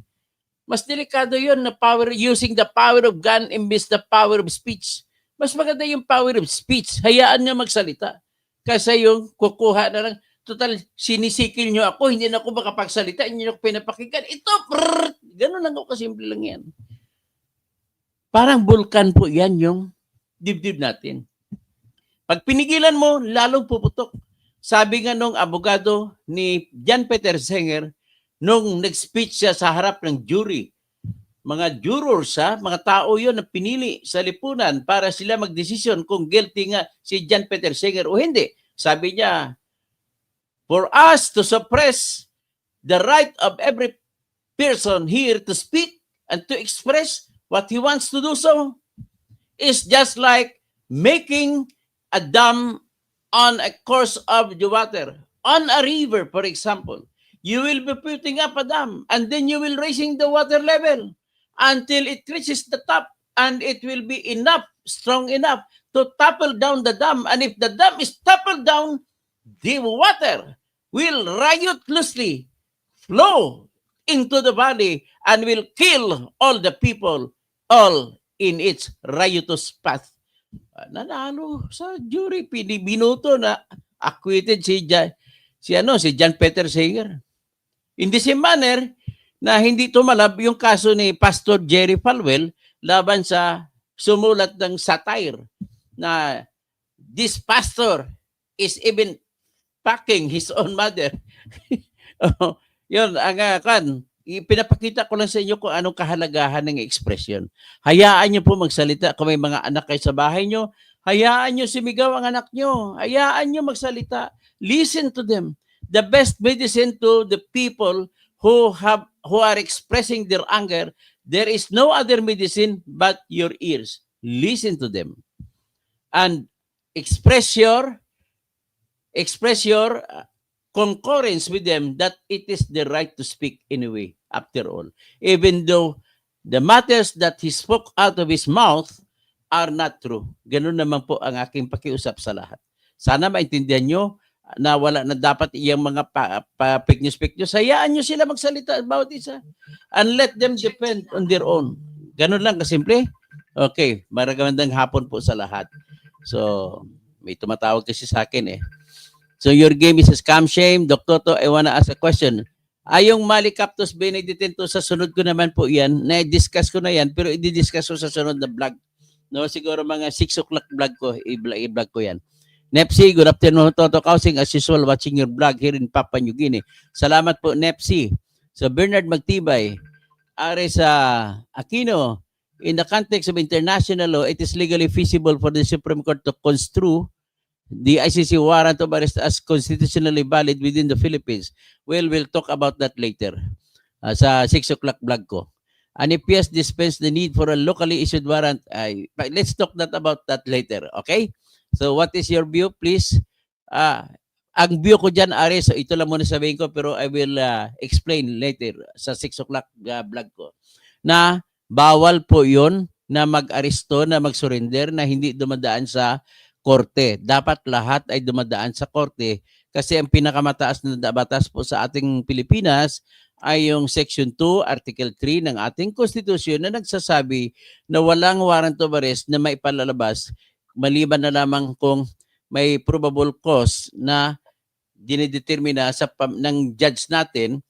Mas delikado yun na using the power of gun imbes the power of speech. Mas maganda yung power of speech. Hayaan nyo magsalita. Kasi yung kukuha na lang, total, sinisikil nyo ako, hindi na ako makapagsalita, hindi na ako pinapakinggan. Ito, ganun lang ako, kasimple lang yan. Parang bulkan po yan yung dibdib natin. Pag pinigilan mo, lalong puputok. Sabi nga nung abogado ni Jan Peter Singer, nung nag-speech siya sa harap ng jury, mga jurors, mga tao yon na pinili sa lipunan para sila magdesisyon kung guilty nga si Jan Peter Singer o hindi. Sabi niya, for us to suppress the right of every person here to speak and to express what he wants to do so is just like making a dam on a course of the water. On a river, for example, you will be putting up a dam and then you will raising the water level until it reaches the top, and it will be strong enough to topple down the dam. And if the dam is toppled down, the water will riotously flow into the valley and will kill all the people, all in its riotous path. Nanalo sa jury, binuto na acquitted si Jan Peter Singer. In the same manner, na hindi tumalab yung kaso ni Pastor Jerry Falwell laban sa sumulat ng satire na this pastor is even packing his own mother. Yun, pinapakita ko lang sa inyo kung anong kahalagahan ng expression. Hayaan nyo po magsalita. Kung may mga anak kayo sa bahay nyo, hayaan nyo sumigaw ang anak nyo. Hayaan nyo magsalita. Listen to them. The best medicine to the people who are expressing their anger, there is no other medicine but your ears. Listen to them. And express your concurrence with them that it is the right to speak anyway, after all. Even though the matters that he spoke out of his mouth are not true. Ganun naman po ang aking pakiusap sa lahat. Sana maintindihan nyo na wala na dapat iyang mga fake news. Hayaan nyo sila magsalita about isa. And let them depend on their own. Ganun lang kasimple. Okay, magandang hapon po sa lahat. So, may tumatawag kasi sa akin eh. So, your game is a scam shame. Dr. To, I wanna ask a question. Ayong Malicaptus Benedictine sa sunod ko naman po yan. Na-discuss ko na yan, pero i-discuss ko sa sunod na vlog. No, siguro mga 6 o'clock vlog ko, i-vlog ko yan. Nepsi, good afternoon, Toto Kausing. As usual, watching your vlog here in Papua New Guinea. Salamat po, Nepsi. So, Bernard Magtibay, Ares Aquino, in the context of international law, it is legally feasible for the Supreme Court to construe the ICC warrant of arrest as constitutionally valid within the Philippines. Well, we'll talk about that later sa 6 o'clock vlog ko. And if yes, dispense the need for a locally issued warrant. Let's talk about that later, okay? So what is your view, please? Ang view ko dyan, Ari, so ito lang muna sabihin ko, pero I will explain later sa 6 o'clock vlog ko. Na bawal po yun na mag-aresto, na mag-surrender, na hindi dumadaan sa korte. Dapat lahat ay dumadaan sa korte kasi ang pinakamataas na batas po sa ating Pilipinas ay yung Section 2, Article 3 ng ating Konstitusyon na nagsasabi na walang warrant of arrest na maipalalabas maliban na lamang kung may probable cause na dinidetermina ng judge natin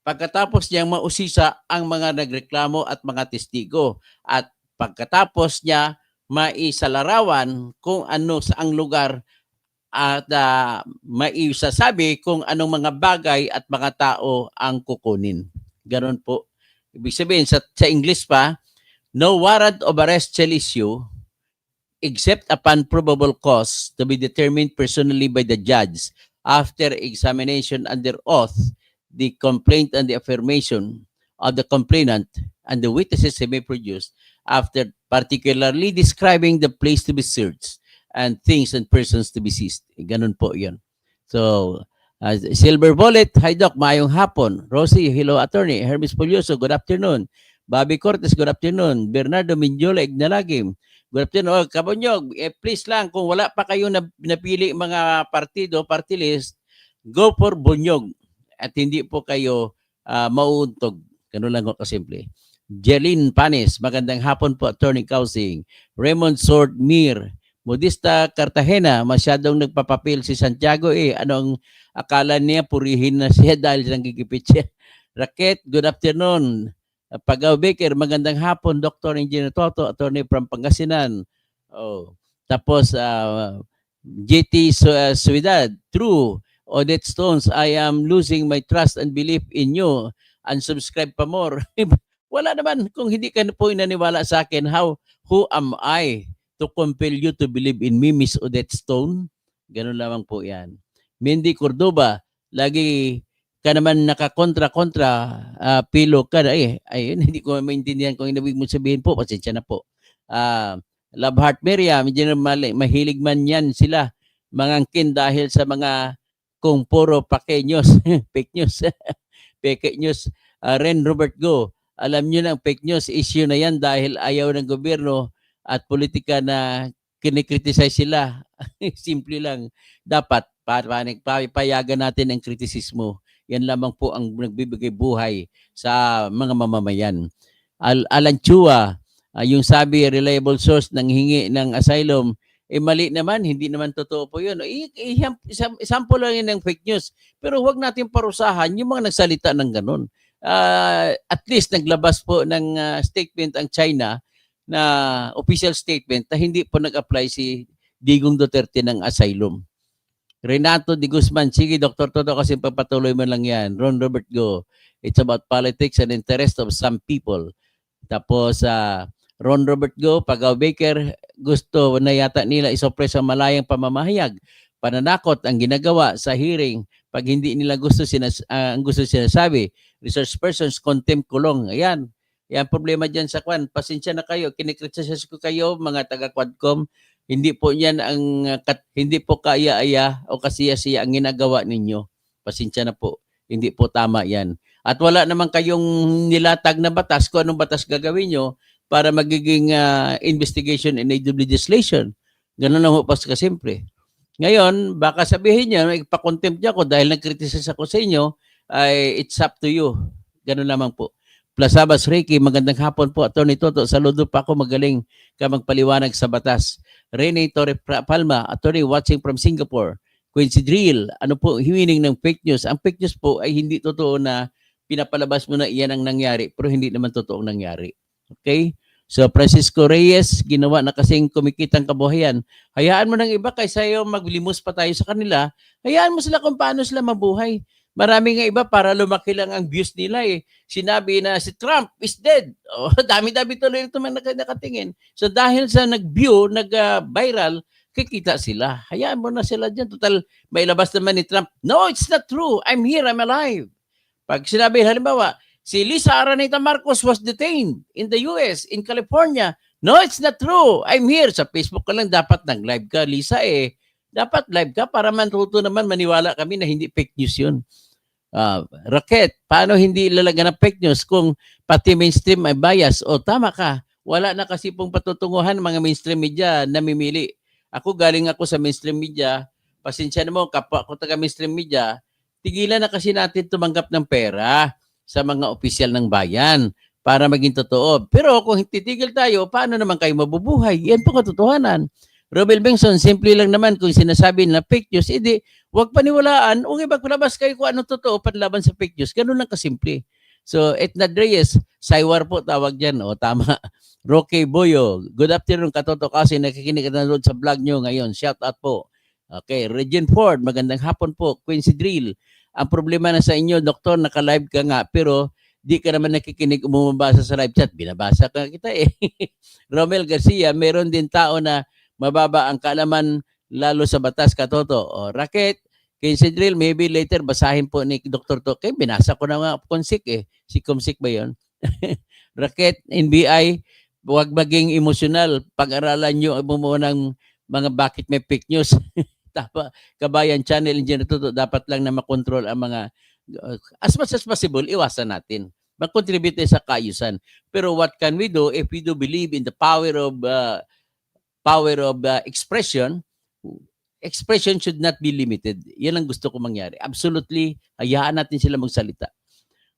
pagkatapos niyang mausisa ang mga nagreklamo at mga testigo at pagkatapos niya maisalarawan kung ano sa ang lugar at maisasabi kung anong mga bagay at mga tao ang kukunin. Ganon po. Ibig sabihin, sa English pa, no warrant of arrest shall issue except upon probable cause to be determined personally by the judge after examination under oath, the complaint and the affirmation of the complainant and the witnesses he may produce after particularly describing the place to be searched and things and persons to be seized. Ganun po yun. So, Silver Bullet, hi Doc, mayong hapon. Rosie, hello attorney. Hermes Polioso, good afternoon. Bobby Cortez, good afternoon. Bernardo Mindiola, Ignalagim, good afternoon. Kabonyog, please lang, kung wala pa kayo napili mga partido, party list, go for Bunyog. At hindi po kayo mauuntog. Ganun lang ko kasimple. Jeline Panis, magandang hapon po, Attorney Kausing. Raymond Sword Mir, Modista Cartagena, masyadong nagpapapil si Santiago Anong akala niya purihin na siya dahil sa gigipit siya. Raket, good afternoon. Pagaw Baker, magandang hapon, Dr. Engineer Toto, attorney from Pangasinan. Oh. Tapos, JT Suidad, true. Odette Stones, I am losing my trust and belief in you. Unsubscribe pa more. Wala naman, kung hindi ka po inaniwala sa akin, who am I to compel you to believe in me, Miss Odette Stone? Ganun lamang po yan. Mindy Cordoba, lagi ka naman nakakontra-kontra, pilo ka na ayun, hindi ko maintindihan kung inabig mo sabihin po, pasensya na po. Love Heart Miriam, mahilig man yan sila, mangangkin dahil sa mga kung puro fake news, fake news. Ren Robert Go, alam nyo na fake news issue na yan dahil ayaw ng gobyerno at politika na kinikriticize sila. Simple lang. Dapat payagan natin ang kritisismo. Yan lamang po ang nagbibigay buhay sa mga mamamayan. Alan Chua, yung sabi reliable source ng hingi ng asylum, mali naman, hindi naman totoo po yun. Sample lang yun ng fake news. Pero huwag natin parusahan yung mga nagsalita ng ganun. At least naglabas po ng statement ang China na official statement na hindi po nag-apply si Digong Duterte ng asylum. Renato de Guzman, sige Dr. Toto kasi papatuloy mo lang yan. Ron Robert Go, it's about politics and interest of some people. Tapos Ron Robert Go, Pagaw Baker, gusto na yata nila isopres ang malayang pamamahayag. Pananakot ang ginagawa sa hearing pag hindi nila ang gusto sinasabi. Research persons, contempt, kulong. Ayan. Yan problema dyan sa kwan. Pasensya na kayo. Kinikriticize ko kayo, mga taga-Quadcom. Hindi po yan hindi po kaaya-aya o kasiya-siya ang ginagawa ninyo. Pasensya na po. Hindi po tama yan. At wala naman kayong nilatag na batas kung anong batas gagawin nyo para magiging investigation and aid of legislation. Ganun lang po kasimple. Ngayon, baka sabihin niya, ipakontempt niya ako dahil nag-criticize ako sa inyo, it's up to you. Ganun lamang po. Plasabas Reiki, magandang hapon po. Attorney Toto, saludo pa ako, magaling ka magpaliwanag sa batas. Rene Torre Palma, attorney watching from Singapore. Quincy Drill, ano po hiwining ng fake news? Ang fake news po ay hindi totoo na pinapalabas mo na iyan ang nangyari, pero hindi naman totoong nangyari. Okay? So Francisco Reyes, ginawa na kasing kumikitang kabuhayan. Hayaan mo ng iba kaysa yung maglimos pa tayo sa kanila. Hayaan mo sila kung paano sila mabuhay. Marami nga iba para lumaki lang ang views nila Sinabi na si Trump is dead. Oh, dami-dami tuloy ito man nakatingin. So dahil sa nag-view, nag-viral, kikita sila. Hayaan mo na sila dyan. Total, may labas naman ni Trump. No, it's not true. I'm here. I'm alive. Pag sinabi, halimbawa, si Lisa Araneta Marcos was detained in the US, in California. No, it's not true. I'm here. Sa Facebook ka lang dapat nag-live ka, Lisa Dapat live ka para matuto naman maniwala kami na hindi fake news yun. Raket, paano hindi ilalagyan ng fake news kung pati mainstream ay bias? O tama ka, wala na kasi pong patutunguhan mga mainstream media na mimili. Ako galing ako sa mainstream media, pasensya na mo, kapwa ako taga mainstream media, tigilan na kasi natin tumanggap ng pera sa mga opisyal ng bayan para maging totoo. Pero kung titigil tayo, paano naman kayo mabubuhay? Yan po katotohanan. Robel Bengson, simple lang naman kung sinasabi na fake news, huwag paniwalaan, o ipagpalabas kayo kung ano totoo panlaban sa fake news. Ganun lang kasimple. So, Etna Reyes, Saywar po tawag dyan. O, tama. Roque Boyo, good afternoon, Katoto kasi nakikinig at nanood sa vlog nyo ngayon. Shout out po. Okay, Regine Ford, magandang hapon po. Quincy Drill, ang problema na sa inyo, doktor, naka-live ka nga, pero di ka naman nakikinig umabasa sa live chat. Binabasa ka kita eh. Romel Garcia, meron din tao na mababa ang kaalaman lalo sa batas, katoto. O, Racket, Quincy Drill, maybe later basahin po ni Dr. Toke. Binasa ko na nga Kumsik eh. Si Kumsik ba yun? Racket, NBI, huwag maging emosyonal. Pag-aralan nyo ang bumuo ng mga bakit may fake news. Tapa, Kabayan Channel Engineer Tuto, dapat lang na makontrol ang mga as much as possible, iwasan natin. Mag-contribute sa kaayusan. Pero what can we do if we do believe in the power of expression? Expression should not be limited. Yan ang gusto ko mangyari. Absolutely, hayaan natin sila magsalita.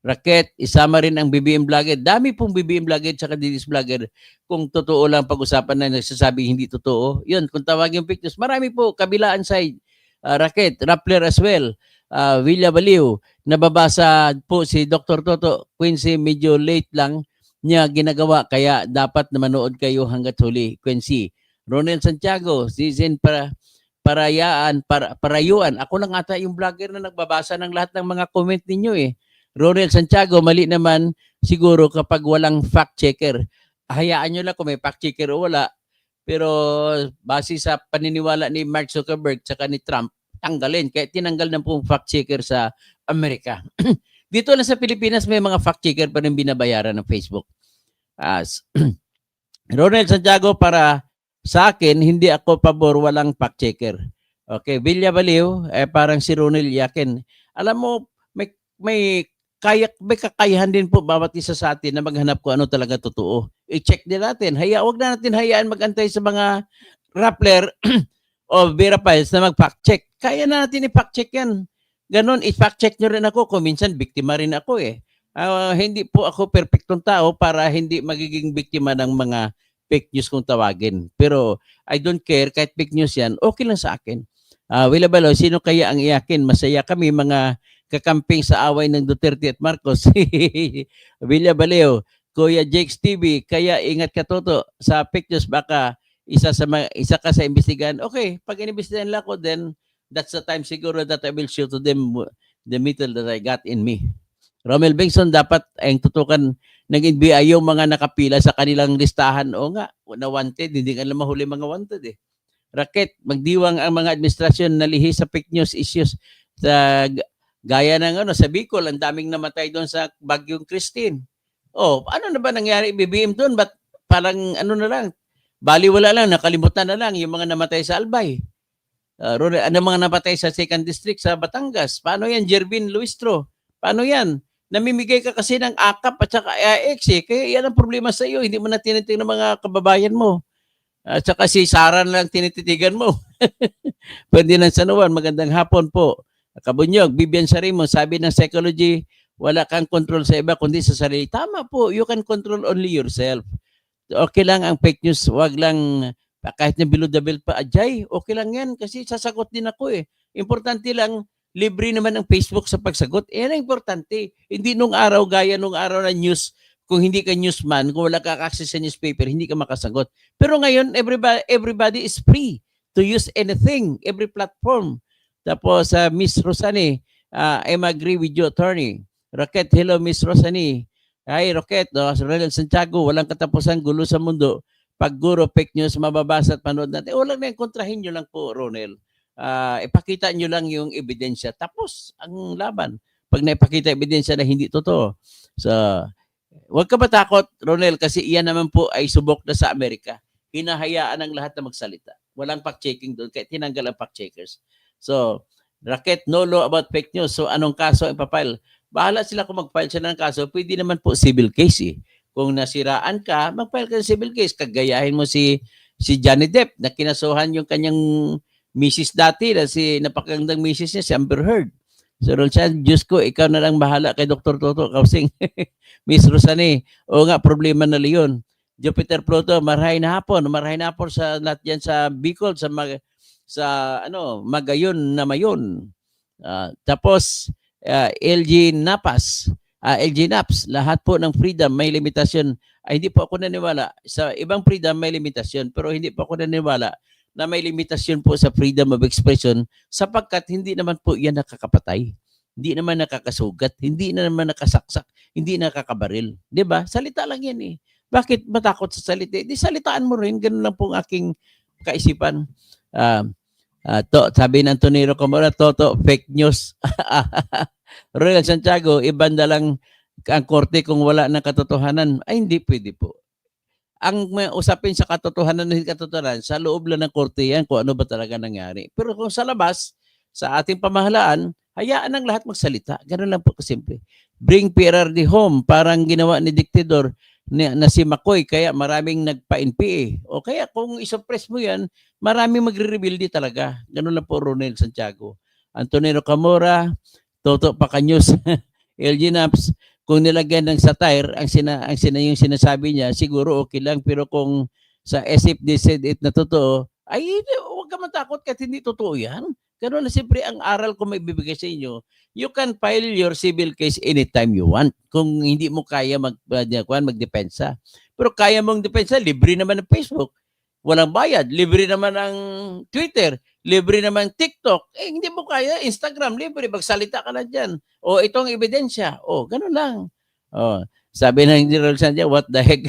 Racket, isama rin ang BBM vlogger. Dami pong BBM vlogger at DDS vlogger. Kung totoo lang pag-usapan na nagsasabi hindi totoo, yun, kung tawagin yung fake news, marami po, kabilaan side. Racket, Rappler as well. Villa Baliw, nababasa po si Dr. Toto Quincy, medyo late lang niya ginagawa, kaya dapat na manood kayo hanggat huli. Quincy, Ronel Santiago, season parayuan. Ako lang ata yung vlogger na nagbabasa ng lahat ng mga comment ninyo eh. Ronel Santiago, mali naman siguro kapag walang fact checker. Hayaan nyo lang kung may fact checker o wala. Pero base sa paniniwala ni Mark Zuckerberg at ni Trump, tanggalin. Kaya tinanggal na pong fact checker sa Amerika. Dito lang sa Pilipinas may mga fact checker pa rin binabayaran ng Facebook. Ronel Santiago, para sa akin, hindi ako pabor walang fact checker. Okay, Villa Baliw, parang si Ronel Yakin. Alam mo, may kakayahan din po bawat isa sa atin na maghanap kung ano talaga totoo. I-check din natin. Wag na natin hayaan magantay sa mga Rappler o Vera Files na mag-fact check. Kaya na natin i-fact check yan. Ganon, i-fact check nyo rin ako kung minsan biktima rin ako eh. Hindi po ako perfectong tao para hindi magiging biktima ng mga fake news kung tawagin. Pero I don't care, kahit fake news yan, okay lang sa akin. Willa Balo, sino kaya ang iyakin? Masaya kami mga kakamping sa away ng Duterte at Marcos. Villa Baleo, Kuya Jakes TV, kaya ingat ka Toto sa fake news, baka isa ka sa imbestigahan. Okay, pag inimbestigahan lang ako, then that's the time siguro that I will show to them the metal that I got in me. Romel Bengson, dapat ang tutukan ng NBI yung mga nakapila sa kanilang listahan. O nga, na wanted, hindi ka lang mahuli mga wanted eh. Racket, magdiwang ang mga administrasyon na lihi sa fake news issues sa gaya ng sa Bicol, ang daming namatay doon sa Bagyong Christine. Ano na ba nangyari BBM doon? Ba't parang na lang, baliwala lang, nakalimutan na lang yung mga namatay sa Albay. Ano mga namatay sa 2nd District sa Batangas? Paano yan, Jervin Luistro? Paano yan? Namimigay ka kasi ng AKAP at saka AX eh. Kaya yan ang problema sa iyo. Hindi mo na tinitingnan ng mga kababayan mo. At saka si Sara lang tinititigan mo. Pwede ng Sanuan, magandang hapon po. Kabunyog, Bibian Sarimo, sabi ng psychology, wala kang control sa iba kundi sa sarili. Tama po, you can control only yourself. Okay lang ang fake news, wag lang kahit na below the belt pa, Ajay, okay lang yan kasi sasagot din ako eh. Importante lang, libre naman ang Facebook sa pagsagot. Yan ang importante. Hindi nung araw, gaya nung araw na news, kung hindi ka newsman, kung wala ka access sa newspaper, hindi ka makasagot. Pero ngayon, everybody is free to use anything, every platform. Tapos, Miss Rosani, I'm agree with you, attorney. Rocket, hello, Miss Rosani. Hi, Rocket. Ronel Santiago, walang katapusan, gulo sa mundo. Pag guro, fake news, mababasa at panood natin. Walang na, kontrahin nyo lang po, Ronel. Ipakita nyo lang yung ebidensya. Tapos, ang laban. Pag naipakita ebidensya na hindi totoo. So, huwag ka matakot, Ronel, kasi iyan naman po ay subok na sa Amerika. Hinahayaan ang lahat na magsalita. Walang fact-checking doon, kaya tinanggal ang fact-checkers. So, Racket, no law about fake news. So, anong kaso ipapile? Bahala sila kung mag-file sila ng kaso. Pwede naman po civil case eh. Kung nasiraan ka, mag-file ka ng civil case. Kagayahin mo si Johnny Depp na kinasuhan yung kanyang misis dati na napakagandang misis niya, si Amber Heard. So, Ronald, Diyos ko, ikaw na lang bahala kay Dr. Toto Kausing. Miss Rosane, o nga, problema na leon. Jupiter Pluto, marahay na hapon sa lahat yan sa Bicol, sa Magayon na Mayon. Tapos, LG Naps, lahat po ng freedom may limitasyon. Ay, hindi po ako naniwala. Sa ibang freedom may limitasyon, pero hindi po ako naniwala na may limitasyon po sa freedom of expression sapagkat hindi naman po yan nakakapatay. Hindi naman nakakasugat, hindi naman nakasaksak, hindi nakakabaril. 'Di ba? Salita lang yan eh. Bakit matakot sa salita? Di salitaan mo rin. Ganun lang po ang aking kaisipan. Sabi ng Tonero Camora, Toto, fake news. Royal Santiago, ibanda lang ang korte kung wala ng katotohanan. Ay, hindi pwede po. Ang may usapin sa katotohanan ng katotohanan, sa loob lang ng korte yan kung ano ba talaga nangyari. Pero kung sa labas, sa ating pamahalaan, hayaan ng lahat magsalita. Ganun lang po kasimple. Bring PRRD home, parang ginawa ni Diktador na si McCoy, kaya maraming nagpa-NPA. O kaya kung isuppress mo yan, maraming magre-reveal di talaga. Ganun lang po, Ronel Santiago. Antonio Camora, Toto Pacanyos, LG Naps, kung nilagyan ng satire yung sinasabi niya, siguro okay lang, pero kung sa as if they said it na totoo, ay huwag ka matakot kahit hindi totoo yan. Ganun na siyempre ang aral ko may bibigay sa inyo. You can file your civil case anytime you want. Kung hindi mo kaya magdepensa. Pero kaya mong depensa, libre naman ng Facebook. Walang bayad. Libre naman ang Twitter. Libre naman TikTok. Hindi mo kaya. Instagram, libre. Magsalita ka na dyan. O, itong ebidensya. O, ganun lang. O, sabi ng General Sandia, what the heck?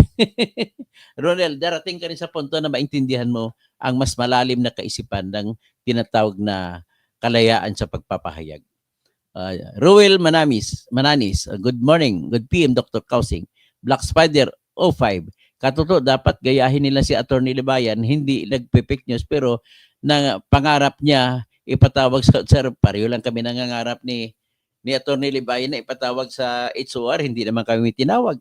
Ronel, darating ka rin sa punto na maintindihan mo ang mas malalim na kaisipan ng tinatawag na kalayaan sa pagpapahayag. Ruel Mananis, good morning, good PM, Dr. Kausing. Black Spider 05, katuto, dapat gayahin nila si Attorney Libayan, hindi nagpe-fake news, pero pangarap niya ipatawag sa pareho lang kami nangangarap ni Attorney Libayan na ipatawag sa HOR, hindi naman kami tinawag.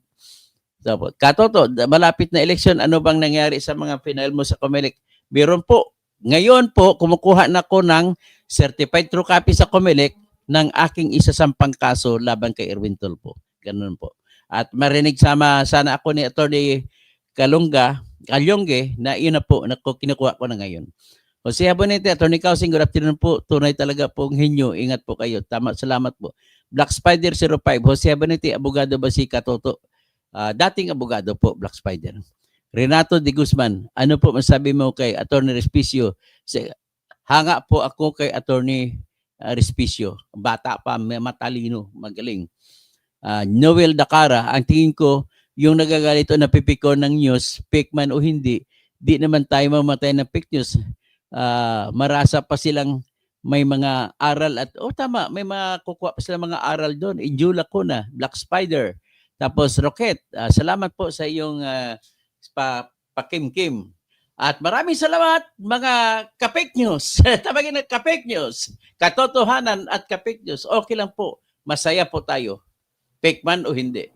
So, katoto, malapit na election, ano bang nangyari sa mga final mo sa COMELEC? Meron po. Ngayon po, kumukuha na ko ng certified true copy sa COMELEC ng aking isasampang kaso laban kay Erwin Tulfo. Ganun po. At marinig sana ako ni Attorney Kalyonge na yun na po, kinukuha ko na ngayon. Jose Abonete, Attorney Kausing, good afternoon po. Tunay talaga pong hinyo. Ingat po kayo. Tama, salamat po. Black Spider 05, Jose Abonete, abogado ba si Katoto? Dating abogado po, Black Spider. Renato de Guzman, ano po masabi mo kay Attorney Respicio? Hanga po ako kay Attorney Respicio. Bata pa, matalino, magaling. Noel Dakara, ang tingin ko, yung nagagalit o napipiko ng news, fake man o hindi, di naman tayo mamatay ng fake news. Marasa pa silang may mga aral at, tama, may mga kukuha pa silang mga aral doon. Injula ko na, Black Spider. Tapos Rocket, salamat po sa iyong pakimkim. At maraming salamat mga ka-fake news. Tawagin na ka-fake news. Katotohanan at ka-fake news. Okay lang po. Masaya po tayo. Fake man o hindi.